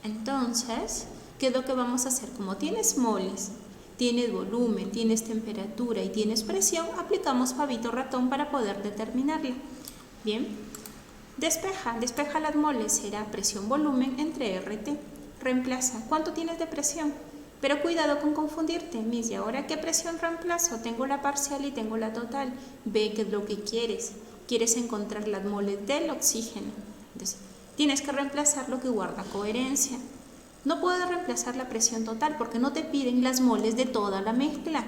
Entonces, ¿qué es lo que vamos a hacer? Como tienes moles, tienes volumen, tienes temperatura y tienes presión, aplicamos Pavito ratón para poder determinarla. Bien, despeja las moles, será presión-volumen entre RT. Reemplaza. ¿Cuánto tienes de presión? Pero cuidado con confundirte, Miss, ¿y ahora qué presión reemplazo? Tengo la parcial y tengo la total. Ve qué es lo que quieres. Quieres encontrar las moles del oxígeno. Entonces, tienes que reemplazar lo que guarda coherencia. No puedes reemplazar la presión total porque no te piden las moles de toda la mezcla.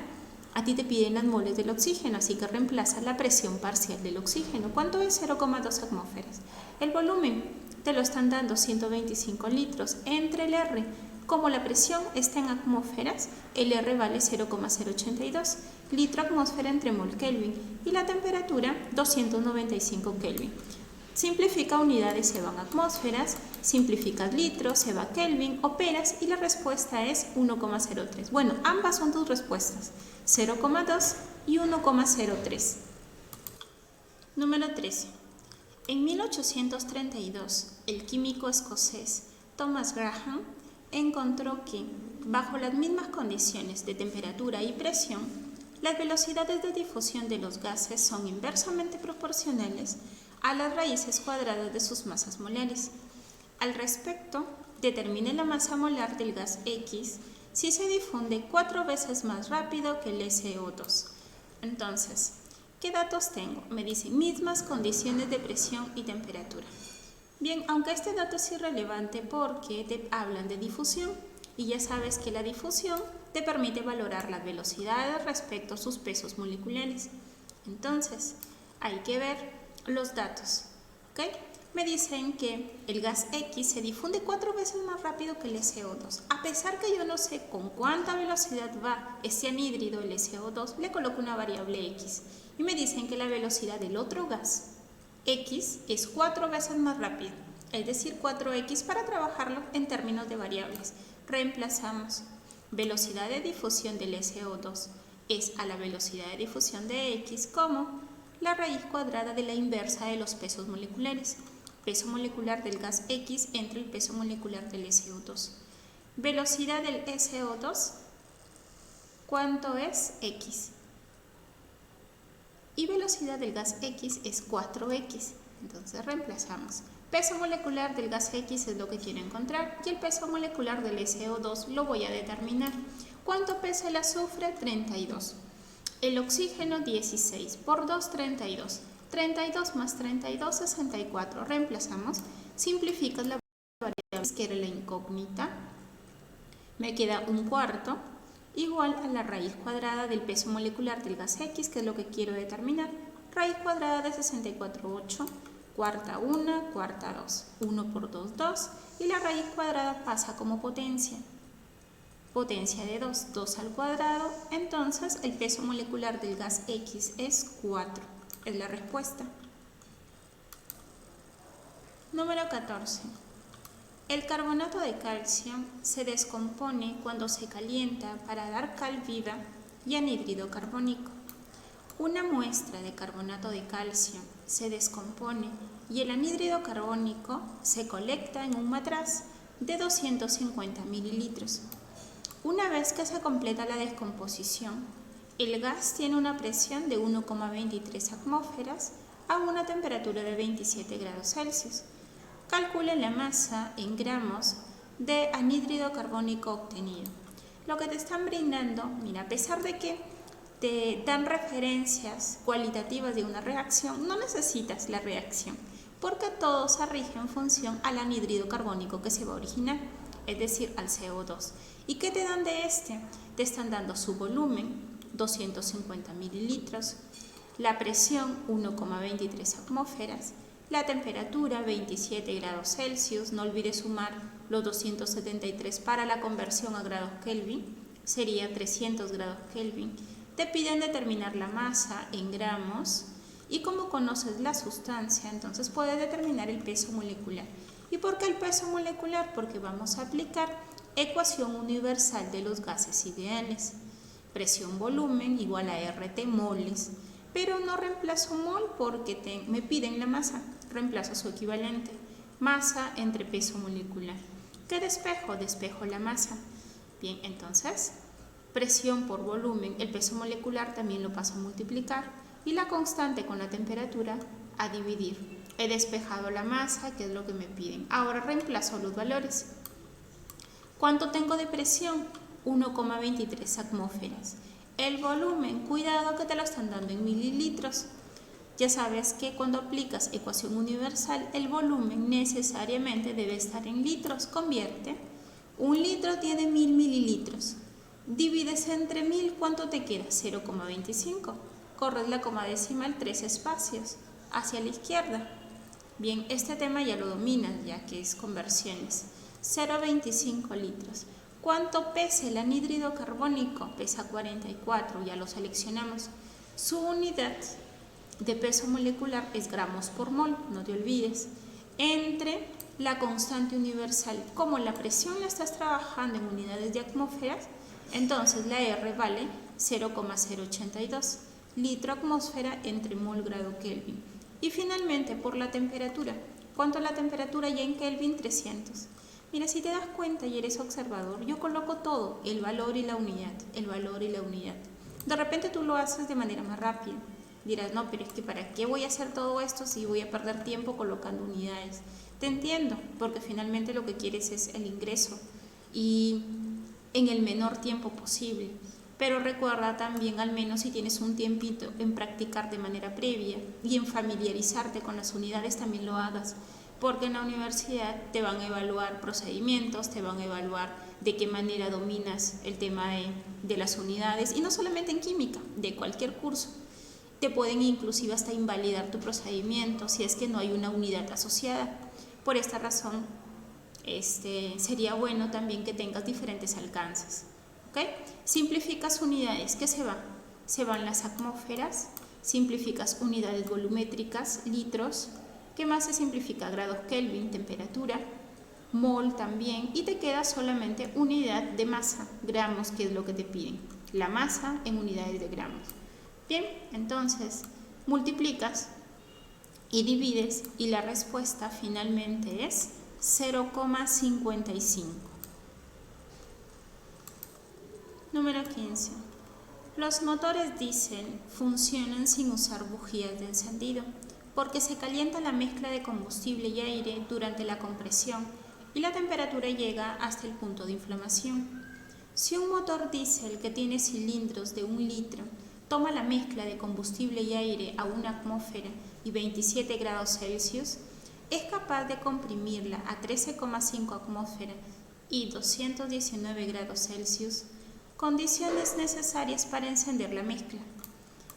A ti te piden las moles del oxígeno, así que reemplaza la presión parcial del oxígeno. ¿Cuánto es? 0,2 atmósferas. El volumen te lo están dando 125 litros entre el R. Como la presión está en atmósferas, el R vale 0,082 litro atmósfera entre mol Kelvin y la temperatura 295 Kelvin. Simplifica unidades, se van atmósferas, simplificas litros, se va Kelvin, operas y la respuesta es 1,03. Bueno, ambas son tus respuestas, 0,2 y 1,03. Número 13. En 1832, el químico escocés Thomas Graham encontró que, bajo las mismas condiciones de temperatura y presión, las velocidades de difusión de los gases son inversamente proporcionales a las raíces cuadradas de sus masas molares. Al respecto, determine la masa molar del gas X si se difunde 4 veces más rápido que el SO2. Entonces, ¿qué datos tengo? Me dicen mismas condiciones de presión y temperatura. Bien, aunque este dato es irrelevante porque te hablan de difusión y ya sabes que la difusión te permite valorar las velocidades respecto a sus pesos moleculares. Entonces, hay que ver los datos. ¿Ok? Me dicen que el gas X se difunde 4 veces más rápido que el SO2. A pesar que yo no sé con cuánta velocidad va este anhídrido, el SO2, le coloco una variable X. Y me dicen que la velocidad del otro gas X es 4 veces más rápido, es decir, 4X para trabajarlo en términos de variables. Reemplazamos velocidad de difusión del SO2 es a la velocidad de difusión de X como la raíz cuadrada de la inversa de los pesos moleculares. Peso molecular del gas X entre el peso molecular del SO2. Velocidad del SO2, ¿cuánto es? X. Y velocidad del gas X es 4X. Entonces reemplazamos. Peso molecular del gas X es lo que quiero encontrar y el peso molecular del SO2 lo voy a determinar. ¿Cuánto pesa el azufre? 32. El oxígeno 16. Por 2, 32. 32 más 32, 64. Reemplazamos. Simplificas la variable que era la incógnita. Me queda un cuarto igual a la raíz cuadrada del peso molecular del gas X, que es lo que quiero determinar. Raíz cuadrada de 64, 8, cuarta 1, cuarta 2. 1 por 2, 2. Y la raíz cuadrada pasa como potencia. Potencia de 2, 2 al cuadrado. Entonces el peso molecular del gas X es 4. Es la respuesta. Número 14. El carbonato de calcio se descompone cuando se calienta para dar cal viva y anhídrido carbónico. Una muestra de carbonato de calcio se descompone y el anhídrido carbónico se colecta en un matraz de 250 mililitros. Una vez que se completa la descomposición, el gas tiene una presión de 1,23 atmósferas a una temperatura de 27 grados Celsius. Calcule la masa en gramos de anhídrido carbónico obtenido. Lo que te están brindando, mira, a pesar de que te dan referencias cualitativas de una reacción, no necesitas la reacción, porque todo se rige en función al anhídrido carbónico que se va a originar, es decir, al CO2. ¿Y qué te dan de este? Te están dando su volumen, 250 mililitros, la presión, 1,23 atmósferas, la temperatura, 27 grados Celsius, no olvides sumar los 273 para la conversión a grados Kelvin, sería 300 grados Kelvin. Te piden determinar la masa en gramos y como conoces la sustancia, entonces puedes determinar el peso molecular. ¿Y por qué el peso molecular? Porque vamos a aplicar ecuación universal de los gases ideales. Presión-volumen igual a RT moles, pero no reemplazo mol porque me piden la masa, reemplazo su equivalente, masa entre peso molecular. ¿Qué despejo? Despejo la masa. Bien, entonces, presión por volumen, el peso molecular también lo paso a multiplicar y la constante con la temperatura a dividir. He despejado la masa, que es lo que me piden. Ahora reemplazo los valores. ¿Cuánto tengo de presión? 1,23 atmósferas. El volumen, cuidado que te lo están dando en mililitros. Ya sabes que cuando aplicas ecuación universal, el volumen necesariamente debe estar en litros. Convierte. 1 litro tiene 1000 mililitros. Divides entre 1000, ¿cuánto te queda? 0,25. Corres la coma decimal 3 espacios hacia la izquierda. Bien, este tema ya lo dominas, ya que es conversiones. 0,25 litros. ¿Cuánto pesa el anhídrido carbónico? Pesa 44, ya lo seleccionamos. Su unidad de peso molecular es gramos por mol, no te olvides. Entre la constante universal, como la presión la estás trabajando en unidades de atmósferas, entonces la R vale 0,082 litro atmósfera entre mol grado Kelvin. Y finalmente por la temperatura. ¿Cuánto es la temperatura ya en Kelvin? 300. Mira, si te das cuenta y eres observador, yo coloco todo, el valor y la unidad, el valor y la unidad. De repente tú lo haces de manera más rápida. Dirás, no, pero es que ¿para qué voy a hacer todo esto si voy a perder tiempo colocando unidades? Te entiendo, porque finalmente lo que quieres es el ingreso y en el menor tiempo posible. Pero recuerda también, al menos si tienes un tiempito, en practicar de manera previa y en familiarizarte con las unidades también lo hagas. Porque en la universidad te van a evaluar procedimientos, te van a evaluar de qué manera dominas el tema de las unidades, y no solamente en química, de cualquier curso. Te pueden inclusive hasta invalidar tu procedimiento si es que no hay una unidad asociada. Por esta razón, sería bueno también que tengas diferentes alcances. ¿Okay? Simplificas unidades, ¿qué se va? Se van las atmósferas, simplificas unidades volumétricas, litros. ¿Qué más se simplifica? Grados Kelvin, temperatura, mol también, y te queda solamente unidad de masa, gramos, que es lo que te piden. La masa en unidades de gramos. Bien, entonces multiplicas y divides y la respuesta finalmente es 0,55. Número 15. Los motores diésel funcionan sin usar bujías de encendido, porque se calienta la mezcla de combustible y aire durante la compresión y la temperatura llega hasta el punto de inflamación. Si un motor diésel que tiene cilindros de 1 litro toma la mezcla de combustible y aire a 1 atmósfera y 27 grados Celsius, es capaz de comprimirla a 13,5 atmósferas y 219 grados Celsius, condiciones necesarias para encender la mezcla.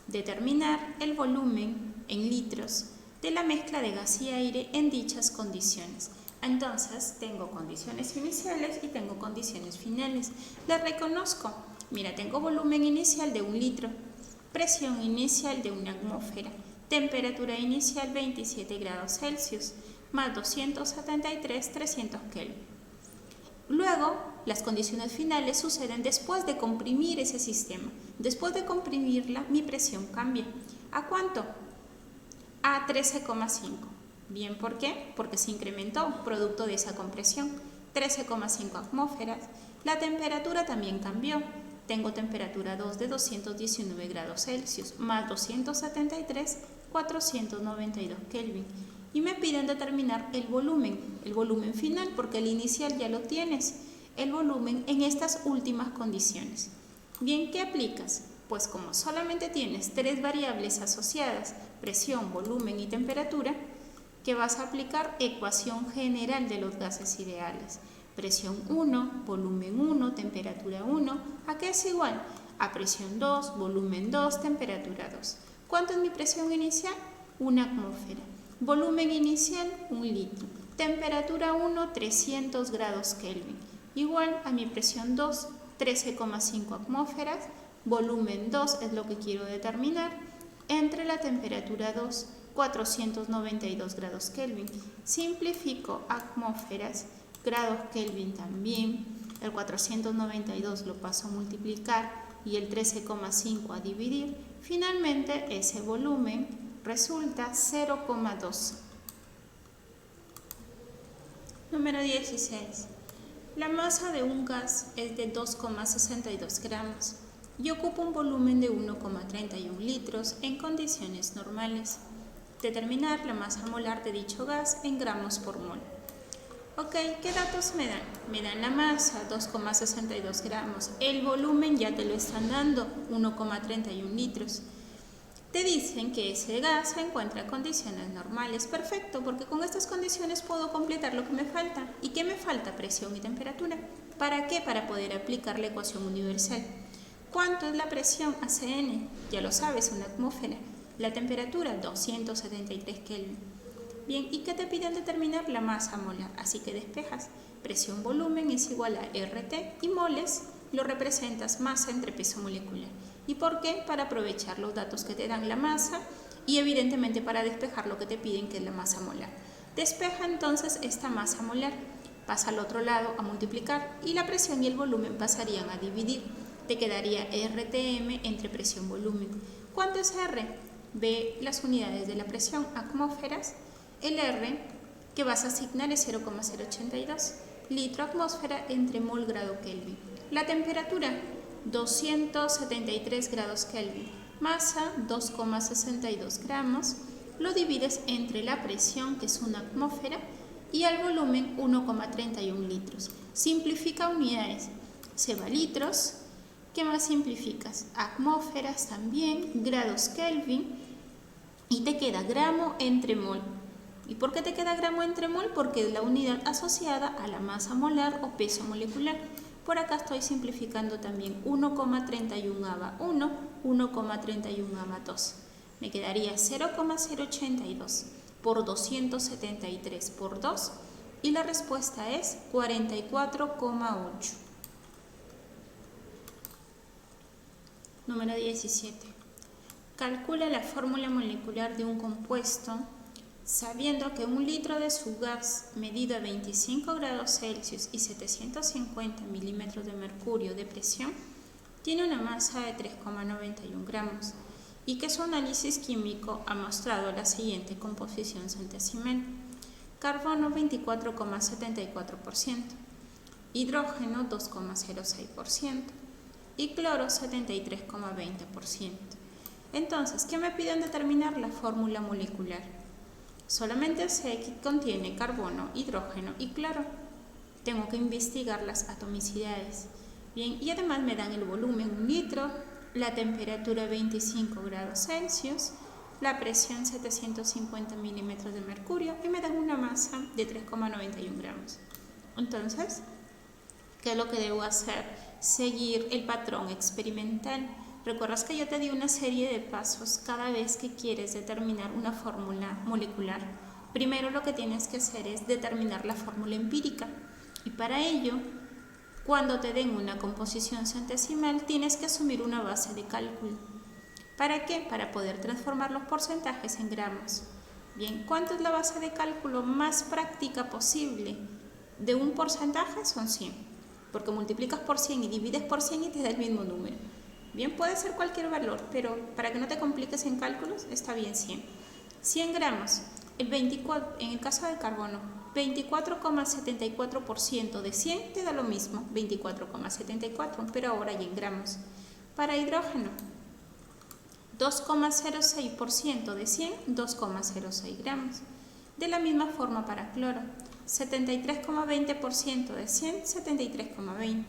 Determinar el volumen en litros de la mezcla de gas y aire en dichas condiciones. Entonces tengo condiciones iniciales y tengo condiciones finales. Las reconozco. Mira, tengo volumen inicial de 1 litro, presión inicial de 1 atmósfera, temperatura inicial 27 grados Celsius, más 273, 300 Kelvin. Luego las condiciones finales suceden después de comprimir ese sistema. Después de comprimirla, mi presión cambia. ¿A cuánto? A 13,5. Bien, ¿por qué? Porque se incrementó producto de esa compresión. 13,5 atmósferas. La temperatura también cambió. Tengo temperatura 2 de 219 grados Celsius más 273, 492 Kelvin. Y me piden determinar el volumen final, porque el inicial ya lo tienes, el volumen en estas últimas condiciones. Bien, ¿qué aplicas? Pues como solamente tienes tres variables asociadas, presión, volumen y temperatura, ¿qué vas a aplicar? Ecuación general de los gases ideales. Presión 1, volumen 1, temperatura 1, ¿a qué es igual? A presión 2, volumen 2, temperatura 2. ¿Cuánto es mi presión inicial? 1 atmósfera. Volumen inicial, 1 litro. Temperatura 1, 300 grados Kelvin. Igual a mi presión 2, 13,5 atmósferas. Volumen 2 es lo que quiero determinar. Entre la temperatura 2, 492 grados Kelvin. Simplifico atmósferas, grados Kelvin también. El 492 lo paso a multiplicar y el 13,5 a dividir. Finalmente ese volumen resulta 0,2. Número 16. La masa de un gas es de 2,62 gramos y ocupa un volumen de 1,31 litros en condiciones normales. Determinar la masa molar de dicho gas en gramos por mol. Ok, ¿qué datos me dan? Me dan la masa, 2,62 gramos. El volumen ya te lo están dando, 1,31 litros. Te dicen que ese gas se encuentra en condiciones normales. Perfecto, porque con estas condiciones puedo completar lo que me falta. ¿Y qué me falta? Presión y temperatura. ¿Para qué? Para poder aplicar la ecuación universal. ¿Cuánto es la presión ACN? Ya lo sabes, una atmósfera. La temperatura, 273 Kelvin. Bien, ¿y qué te piden determinar? La masa molar. Así que despejas. Presión volumen es igual a RT y moles lo representas masa entre peso molecular. ¿Y por qué? Para aprovechar los datos que te dan la masa y evidentemente para despejar lo que te piden, que es la masa molar. Despeja entonces esta masa molar, pasa al otro lado a multiplicar y la presión y el volumen pasarían a dividir. Te quedaría RTM entre presión-volumen. ¿Cuánto es R? Ve las unidades de la presión, atmósferas. El R que vas a asignar es 0,082 litro atmósfera entre mol grado Kelvin. La temperatura, 273 grados Kelvin. Masa, 2,62 gramos. Lo divides entre la presión, que es una atmósfera, y el volumen, 1,31 litros. Simplifica unidades. Se va litros. ¿Qué más simplificas? Atmósferas también, grados Kelvin, y te queda gramo entre mol. ¿Y por qué te queda gramo entre mol? Porque es la unidad asociada a la masa molar o peso molecular. Por acá estoy simplificando también 1,31 ABA 1, 1,31 ABA 2. Me quedaría 0,082 por 273 por 2 y la respuesta es 44,8. Número 17. Calcula la fórmula molecular de un compuesto sabiendo que 1 litro de su gas medido a 25 grados Celsius y 750 milímetros de mercurio de presión tiene una masa de 3,91 gramos y que su análisis químico ha mostrado la siguiente composición centesimal: carbono 24,74%, hidrógeno 2,06% y cloro 73,20%. Entonces, ¿qué me piden determinar? La fórmula molecular. Solamente sé que contiene carbono, hidrógeno y cloro. Tengo que investigar las atomicidades. Bien, y además me dan el volumen 1 litro, la temperatura 25 grados Celsius, la presión 750 milímetros de mercurio y me dan una masa de 3,91 gramos. Entonces, ¿qué es lo que debo hacer? Seguir el patrón experimental. ¿Recuerdas que yo te di una serie de pasos cada vez que quieres determinar una fórmula molecular? Primero lo que tienes que hacer es determinar la fórmula empírica y para ello, cuando te den una composición centesimal, tienes que asumir una base de cálculo. ¿Para qué? Para poder transformar los porcentajes en gramos. Bien, ¿cuánto es la base de cálculo más práctica posible de un porcentaje? Son 100. porque multiplicas por 100 y divides por 100 y te da el mismo número. Bien, puede ser cualquier valor, pero para que no te compliques en cálculos, está bien 100. 100 gramos, en el caso del carbono, 24,74% de 100 te da lo mismo, 24,74, pero ahora ya en gramos. Para hidrógeno, 2,06% de 100, 2,06 gramos. De la misma forma para cloro, 73,20% de 100, 73,20.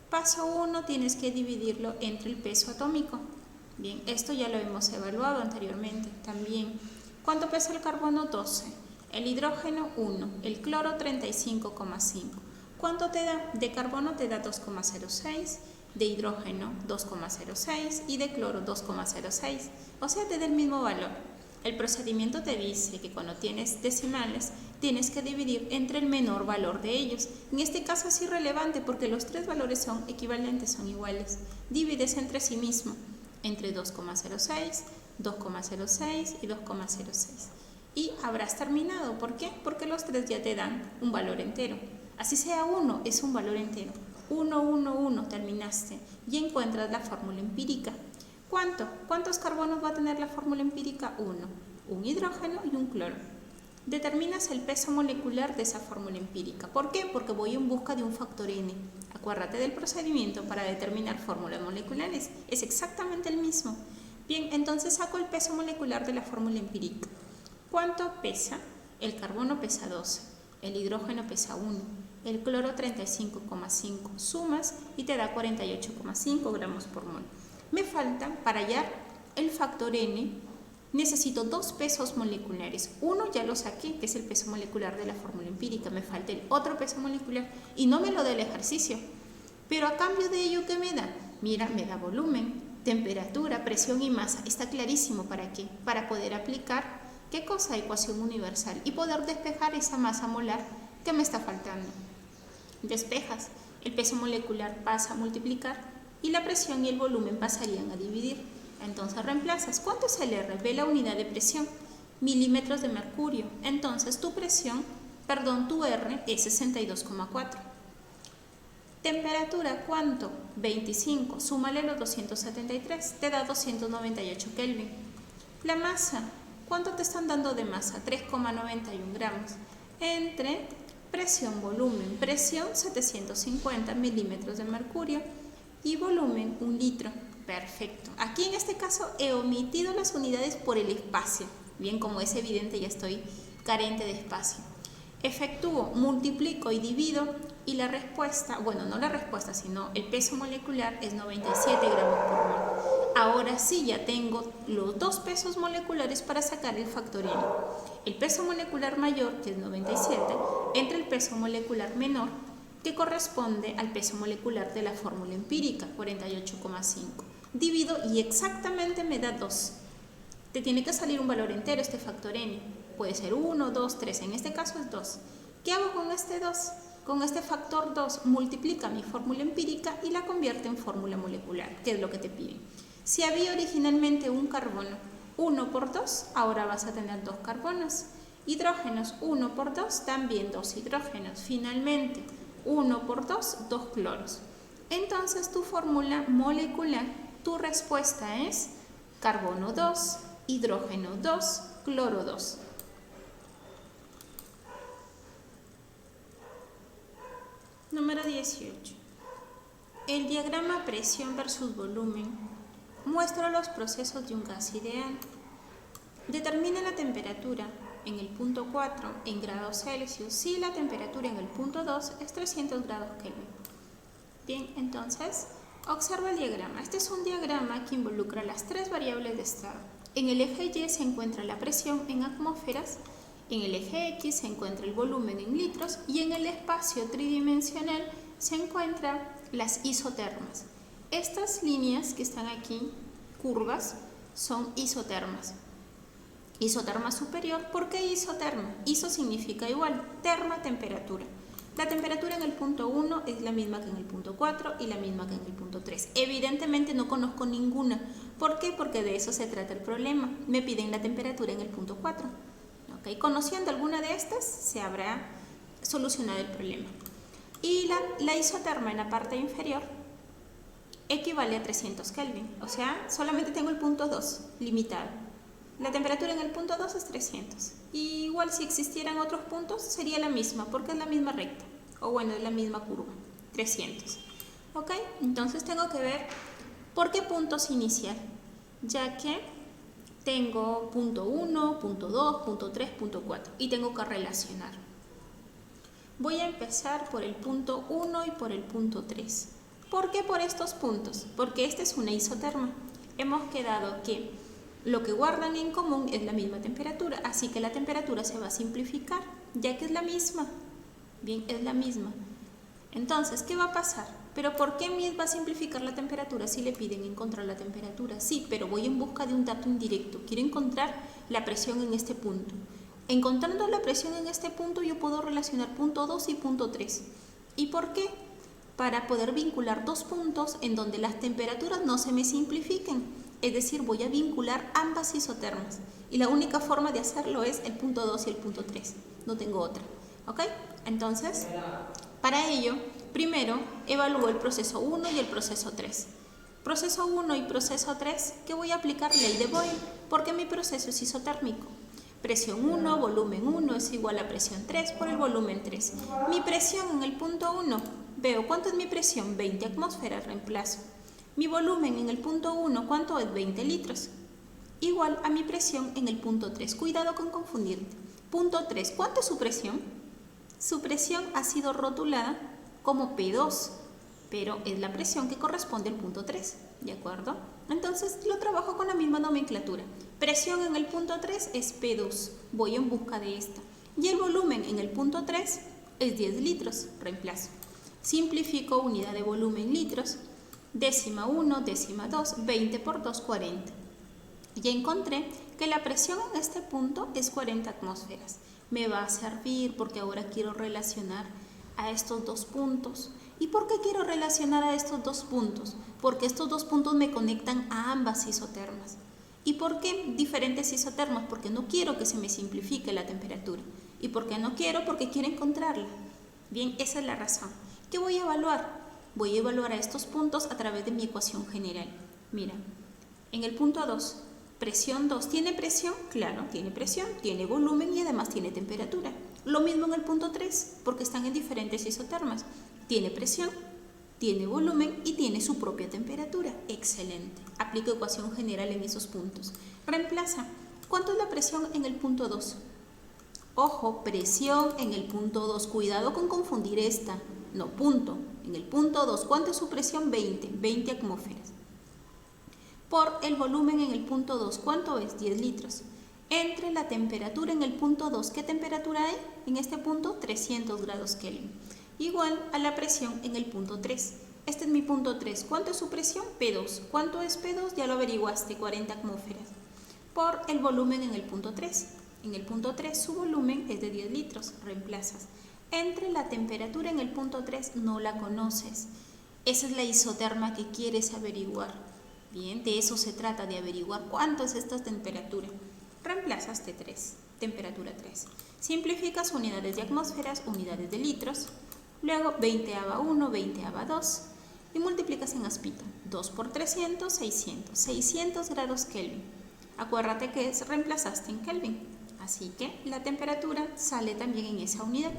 Paso 1, tienes que dividirlo entre el peso atómico. Bien, esto ya lo hemos evaluado anteriormente también. ¿Cuánto pesa el carbono? 12. El hidrógeno, 1. El cloro, 35,5. ¿Cuánto te da? De carbono te da 2,06. De hidrógeno 2,06 y de cloro 2,06, o sea te da el mismo valor. El procedimiento te dice que cuando tienes decimales tienes que dividir entre el menor valor de ellos. En este caso es irrelevante porque los tres valores son equivalentes, son iguales. Divides entre sí mismo, entre 2,06, 2,06 y 2,06. Y habrás terminado. ¿Por qué? Porque los tres ya te dan un valor entero. Así sea 1, es un valor entero. 1, 1, 1, terminaste y encuentras la fórmula empírica. ¿Cuántos carbonos va a tener la fórmula empírica? 1, un hidrógeno y un cloro. Determinas el peso molecular de esa fórmula empírica. ¿Por qué? Porque voy en busca de un factor N. Acuérdate del procedimiento para determinar fórmulas moleculares. Es exactamente el mismo. Bien, entonces saco el peso molecular de la fórmula empírica. ¿Cuánto pesa? El carbono pesa 12, el hidrógeno pesa 1. El cloro 35,5, sumas y te da 48,5 gramos por mol. Me faltan, para hallar el factor N, necesito dos pesos moleculares. Uno ya lo saqué, que es el peso molecular de la fórmula empírica. Me falta el otro peso molecular y no me lo da el ejercicio. Pero a cambio de ello, ¿qué me da? Mira, me da volumen, temperatura, presión y masa. Está clarísimo para qué. Para poder aplicar, ¿qué cosa? Ecuación universal y poder despejar esa masa molar que me está faltando. Despejas, el peso molecular pasa a multiplicar y la presión y el volumen pasarían a dividir. Entonces reemplazas. ¿Cuánto es el R? Ve la unidad de presión, milímetros de mercurio. Entonces tu R es 62,4. Temperatura, ¿cuánto? 25. Súmale los 273, te da 298 Kelvin. La masa, ¿cuánto te están dando de masa? 3,91 gramos. Entre presión, volumen, presión 750 milímetros de mercurio y volumen 1 litro. Perfecto. Aquí en este caso he omitido las unidades por el espacio. Bien, como es evidente ya estoy carente de espacio. Efectúo, multiplico y divido y la respuesta, bueno, no la respuesta, sino el peso molecular es 97 gramos por mol. Ahora sí ya tengo los dos pesos moleculares para sacar el factor N. El peso molecular mayor, que es 97, entre el peso molecular menor, que corresponde al peso molecular de la fórmula empírica, 48,5. Divido y exactamente me da 2. Te tiene que salir un valor entero este factor N. Puede ser 1, 2, 3, en este caso es 2. ¿Qué hago con este 2? Con este factor 2 multiplica mi fórmula empírica y la convierte en fórmula molecular, que es lo que te piden. Si había originalmente un carbono, 1 por 2, ahora vas a tener 2 carbonos. Hidrógenos, 1 por 2, también 2 hidrógenos. Finalmente, 1 por 2, 2 cloros. Entonces tu fórmula molecular, tu respuesta es carbono 2, hidrógeno 2, cloro 2. Número 18. El diagrama presión versus volumen muestra los procesos de un gas ideal. Determina la temperatura en el punto 4 en grados Celsius si la temperatura en el punto 2 es 300 grados Kelvin. Bien, entonces observa el diagrama. Este es un diagrama que involucra las tres variables de estado. En el eje Y se encuentra la presión en atmósferas, en el eje X se encuentra el volumen en litros y en el espacio tridimensional se encuentran las isotermas. Estas líneas que están aquí, curvas, son isotermas. Isoterma superior, ¿por qué isoterma? Iso significa igual, terma, temperatura. La temperatura en el punto 1 es la misma que en el punto 4 y la misma que en el punto 3. Evidentemente no conozco ninguna. ¿Por qué? Porque de eso se trata el problema. Me piden la temperatura en el punto 4. ¿Okay? Conociendo alguna de estas, se habrá solucionado el problema. Y la isoterma en la parte inferior equivale a 300 Kelvin, o sea, solamente tengo el punto 2 limitado. La temperatura en el punto 2 es 300. Y igual si existieran otros puntos sería la misma, porque es la misma recta, o bueno, es la misma curva, 300. ¿Ok? Entonces tengo que ver por qué puntos iniciar, ya que tengo punto 1, punto 2, punto 3, punto 4 y tengo que relacionar. Voy a empezar por el punto 1 y por el punto 3. ¿Por qué por estos puntos? Porque esta es una isoterma. Hemos quedado que lo que guardan en común es la misma temperatura, así que la temperatura se va a simplificar, ya que es la misma. Bien, es la misma. Entonces, ¿qué va a pasar? ¿Pero por qué va a simplificar la temperatura si le piden encontrar la temperatura? Sí, pero voy en busca de un dato indirecto. Quiero encontrar la presión en este punto. Encontrando la presión en este punto, yo puedo relacionar punto 2 y punto 3. ¿Y por qué? Para poder vincular dos puntos en donde las temperaturas no se me simplifiquen. Es decir, voy a vincular ambas isotermas. Y la única forma de hacerlo es el punto 2 y el punto 3. No tengo otra. ¿Ok? Entonces, para ello, primero evalúo el proceso 1 y el proceso 3. Proceso 1 y proceso 3, ¿qué voy a aplicar? Ley de Boyle, porque mi proceso es isotérmico. Presión 1, volumen 1 es igual a presión 3 por el volumen 3. Mi presión en el punto 1, veo cuánto es mi presión, 20 atmósferas, reemplazo. Mi volumen en el punto 1, ¿cuánto es? 20 litros. Igual a mi presión en el punto 3. Cuidado con confundirte. Punto 3, ¿cuánto es su presión? Su presión ha sido rotulada como P2, pero es la presión que corresponde al punto 3, ¿de acuerdo? Entonces lo trabajo con la misma nomenclatura. Presión en el punto 3 es P2, voy en busca de esta. Y el volumen en el punto 3 es 10 litros, reemplazo. Simplifico unidad de volumen litros, décima 1, décima 2, 20 por 2, 40. Ya encontré que la presión en este punto es 40 atmósferas. Me va a servir porque ahora quiero relacionar a estos dos puntos. ¿Y por qué quiero relacionar a estos dos puntos? Porque estos dos puntos me conectan a ambas isotermas. ¿Y por qué diferentes isotermas? Porque no quiero que se me simplifique la temperatura. ¿Y por qué no quiero? Porque quiero encontrarla. Bien, esa es la razón. ¿Qué voy a evaluar? Voy a evaluar a estos puntos a través de mi ecuación general. Mira, en el punto 2, presión 2, ¿tiene presión? Claro, tiene presión, tiene volumen y además tiene temperatura. Lo mismo en el punto 3, porque están en diferentes isotermas. Tiene presión, tiene volumen y tiene su propia temperatura. Excelente. Aplico ecuación general en esos puntos. Reemplaza. ¿Cuánto es la presión en el punto 2? Ojo, presión en el punto 2. Cuidado con confundir esta. No, punto. En el punto 2, ¿cuánto es su presión? 20 atmósferas. Por el volumen en el punto 2, ¿cuánto es? 10 litros. Entre la temperatura en el punto 2, ¿qué temperatura hay? En este punto, 300 grados Kelvin. Igual a la presión en el punto 3. Este es mi punto 3. ¿Cuánto es su presión? P2. ¿Cuánto es P2? Ya lo averiguaste, 40 atmósferas. Por el volumen en el punto 3. En el punto 3 su volumen es de 10 litros. Reemplazas. Entre la temperatura en el punto 3 no la conoces. Esa es la isoterma que quieres averiguar. Bien, de eso se trata, de averiguar cuánto es esta temperatura. Reemplazas T3, temperatura 3. Simplificas unidades de atmósferas, unidades de litros. Luego 20ava1, 20ava2 y multiplicas en aspito. 2 por 300, 600. 600 grados Kelvin. Acuérdate que reemplazaste en Kelvin. Así que la temperatura sale también en esa unidad.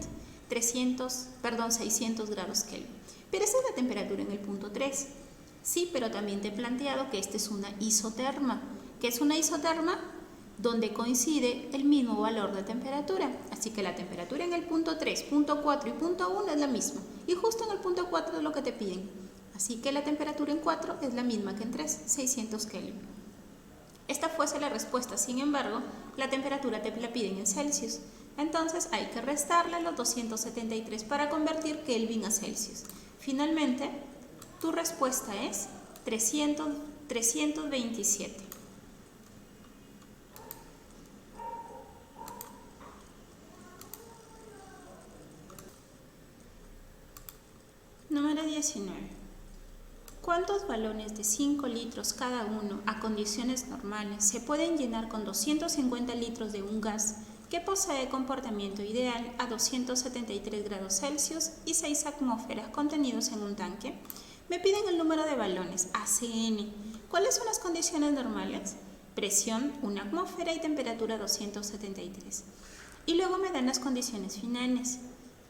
600 grados Kelvin. Pero esa es la temperatura en el punto 3. Sí, pero también te he planteado que esta es una isoterma. ¿Qué es una isoterma? Donde coincide el mismo valor de temperatura. Así que la temperatura en el punto 3, punto 4 y punto 1 es la misma. Y justo en el punto 4 es lo que te piden. Así que la temperatura en 4 es la misma que en 3, 600 Kelvin. Esta fuese la respuesta. Sin embargo, la temperatura te la piden en Celsius. Entonces hay que restarle los 273 para convertir Kelvin a Celsius. Finalmente, tu respuesta es 327. Número 19. ¿Cuántos balones de 5 litros cada uno a condiciones normales se pueden llenar con 250 litros de un gas que posee comportamiento ideal a 273 grados Celsius y 6 atmósferas contenidos en un tanque. Me piden el número de balones, ACN. ¿Cuáles son las condiciones normales? Presión 1 atmósfera y temperatura 273. Y luego me dan las condiciones finales.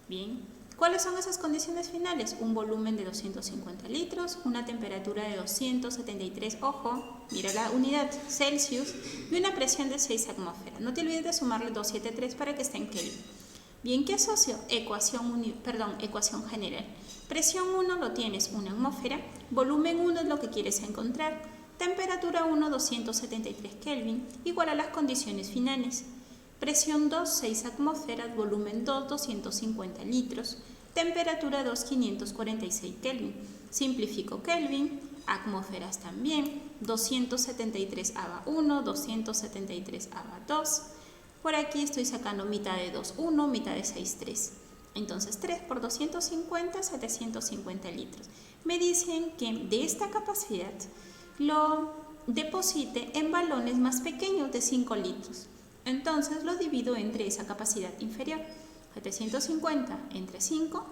Bien, ¿cuáles son esas condiciones finales? Un volumen de 250 litros, una temperatura de 273, ojo, mira la unidad, Celsius, y una presión de 6 atmósferas. No te olvides de sumarle 273 para que esté en Kelvin. Bien, ¿qué asocio? Ecuación general. Presión 1 lo tienes, 1 atmósfera, volumen 1 es lo que quieres encontrar, temperatura 1, 273 Kelvin, igual a las condiciones finales. Presión 2, 6 atmósferas, volumen 2, 250 litros, temperatura 2, 546 Kelvin. Simplifico Kelvin, atmósferas también, 273 ABA 1, 273 ABA 2. Por aquí estoy sacando mitad de 2, 1, mitad de 6, 3. Entonces 3 por 250, 750 litros. Me dicen que de esta capacidad lo deposite en balones más pequeños de 5 litros. Entonces lo divido entre esa capacidad inferior, 750 entre 5,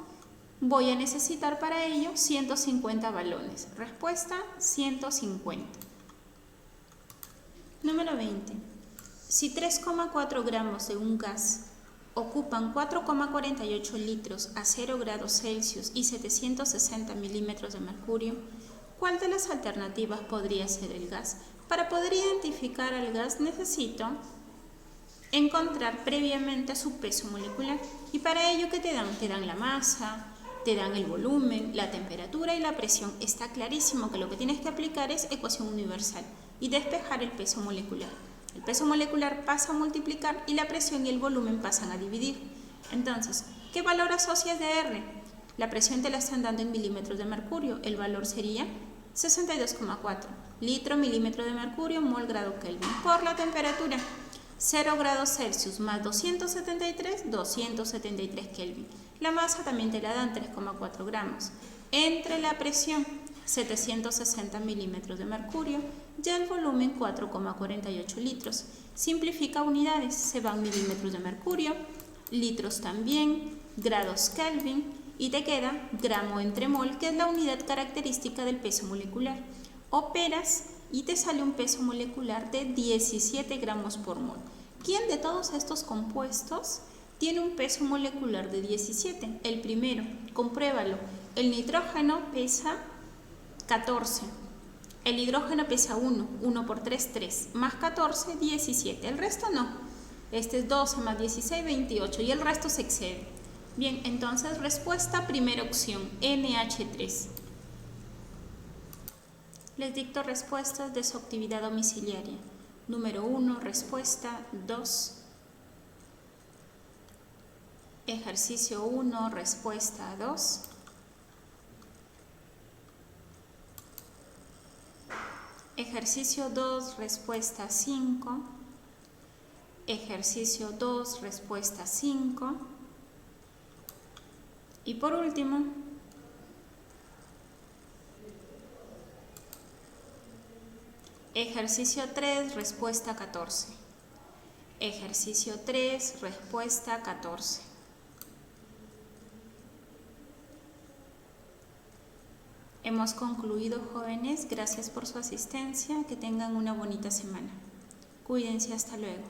voy a necesitar para ello 150 balones. Respuesta, 150. Número 20. Si 3,4 gramos de un gas ocupan 4,48 litros a 0 grados Celsius y 760 milímetros de mercurio, ¿cuál de las alternativas podría ser el gas? Para poder identificar al gas necesito encontrar previamente su peso molecular. Y para ello, ¿qué te dan? Te dan la masa, te dan el volumen, la temperatura y la presión. Está clarísimo que lo que tienes que aplicar es ecuación universal y despejar el peso molecular. El peso molecular pasa a multiplicar y la presión y el volumen pasan a dividir. Entonces, ¿qué valor asocias de R? La presión te la están dando en milímetros de mercurio. El valor sería 62,4 litro milímetro de mercurio mol grado Kelvin por la temperatura. 0 grados Celsius más 273, 273 Kelvin. La masa también te la dan 3,4 gramos. Entre la presión, 760 milímetros de mercurio, ya el volumen 4,48 litros. Simplifica unidades, se van milímetros de mercurio, litros también, grados Kelvin y te queda gramo entre mol, que es la unidad característica del peso molecular. Operas y te sale un peso molecular de 17 gramos por mol. ¿Quién de todos estos compuestos tiene un peso molecular de 17? El primero, compruébalo. El nitrógeno pesa 14. El hidrógeno pesa 1. 1 por 3, 3. Más 14, 17. El resto no. Este es 12 más 16, 28. Y el resto se excede. Bien, entonces respuesta primera opción, NH3. Les dicto respuestas de su actividad domiciliaria. Número 1, respuesta 2. Ejercicio 1, respuesta 2. Ejercicio 2, respuesta 5. Ejercicio 2, respuesta 5. Y por último, ejercicio 3, respuesta 14. Ejercicio 3, respuesta 14. Hemos concluido, jóvenes. Gracias por su asistencia. Que tengan una bonita semana. Cuídense, hasta luego.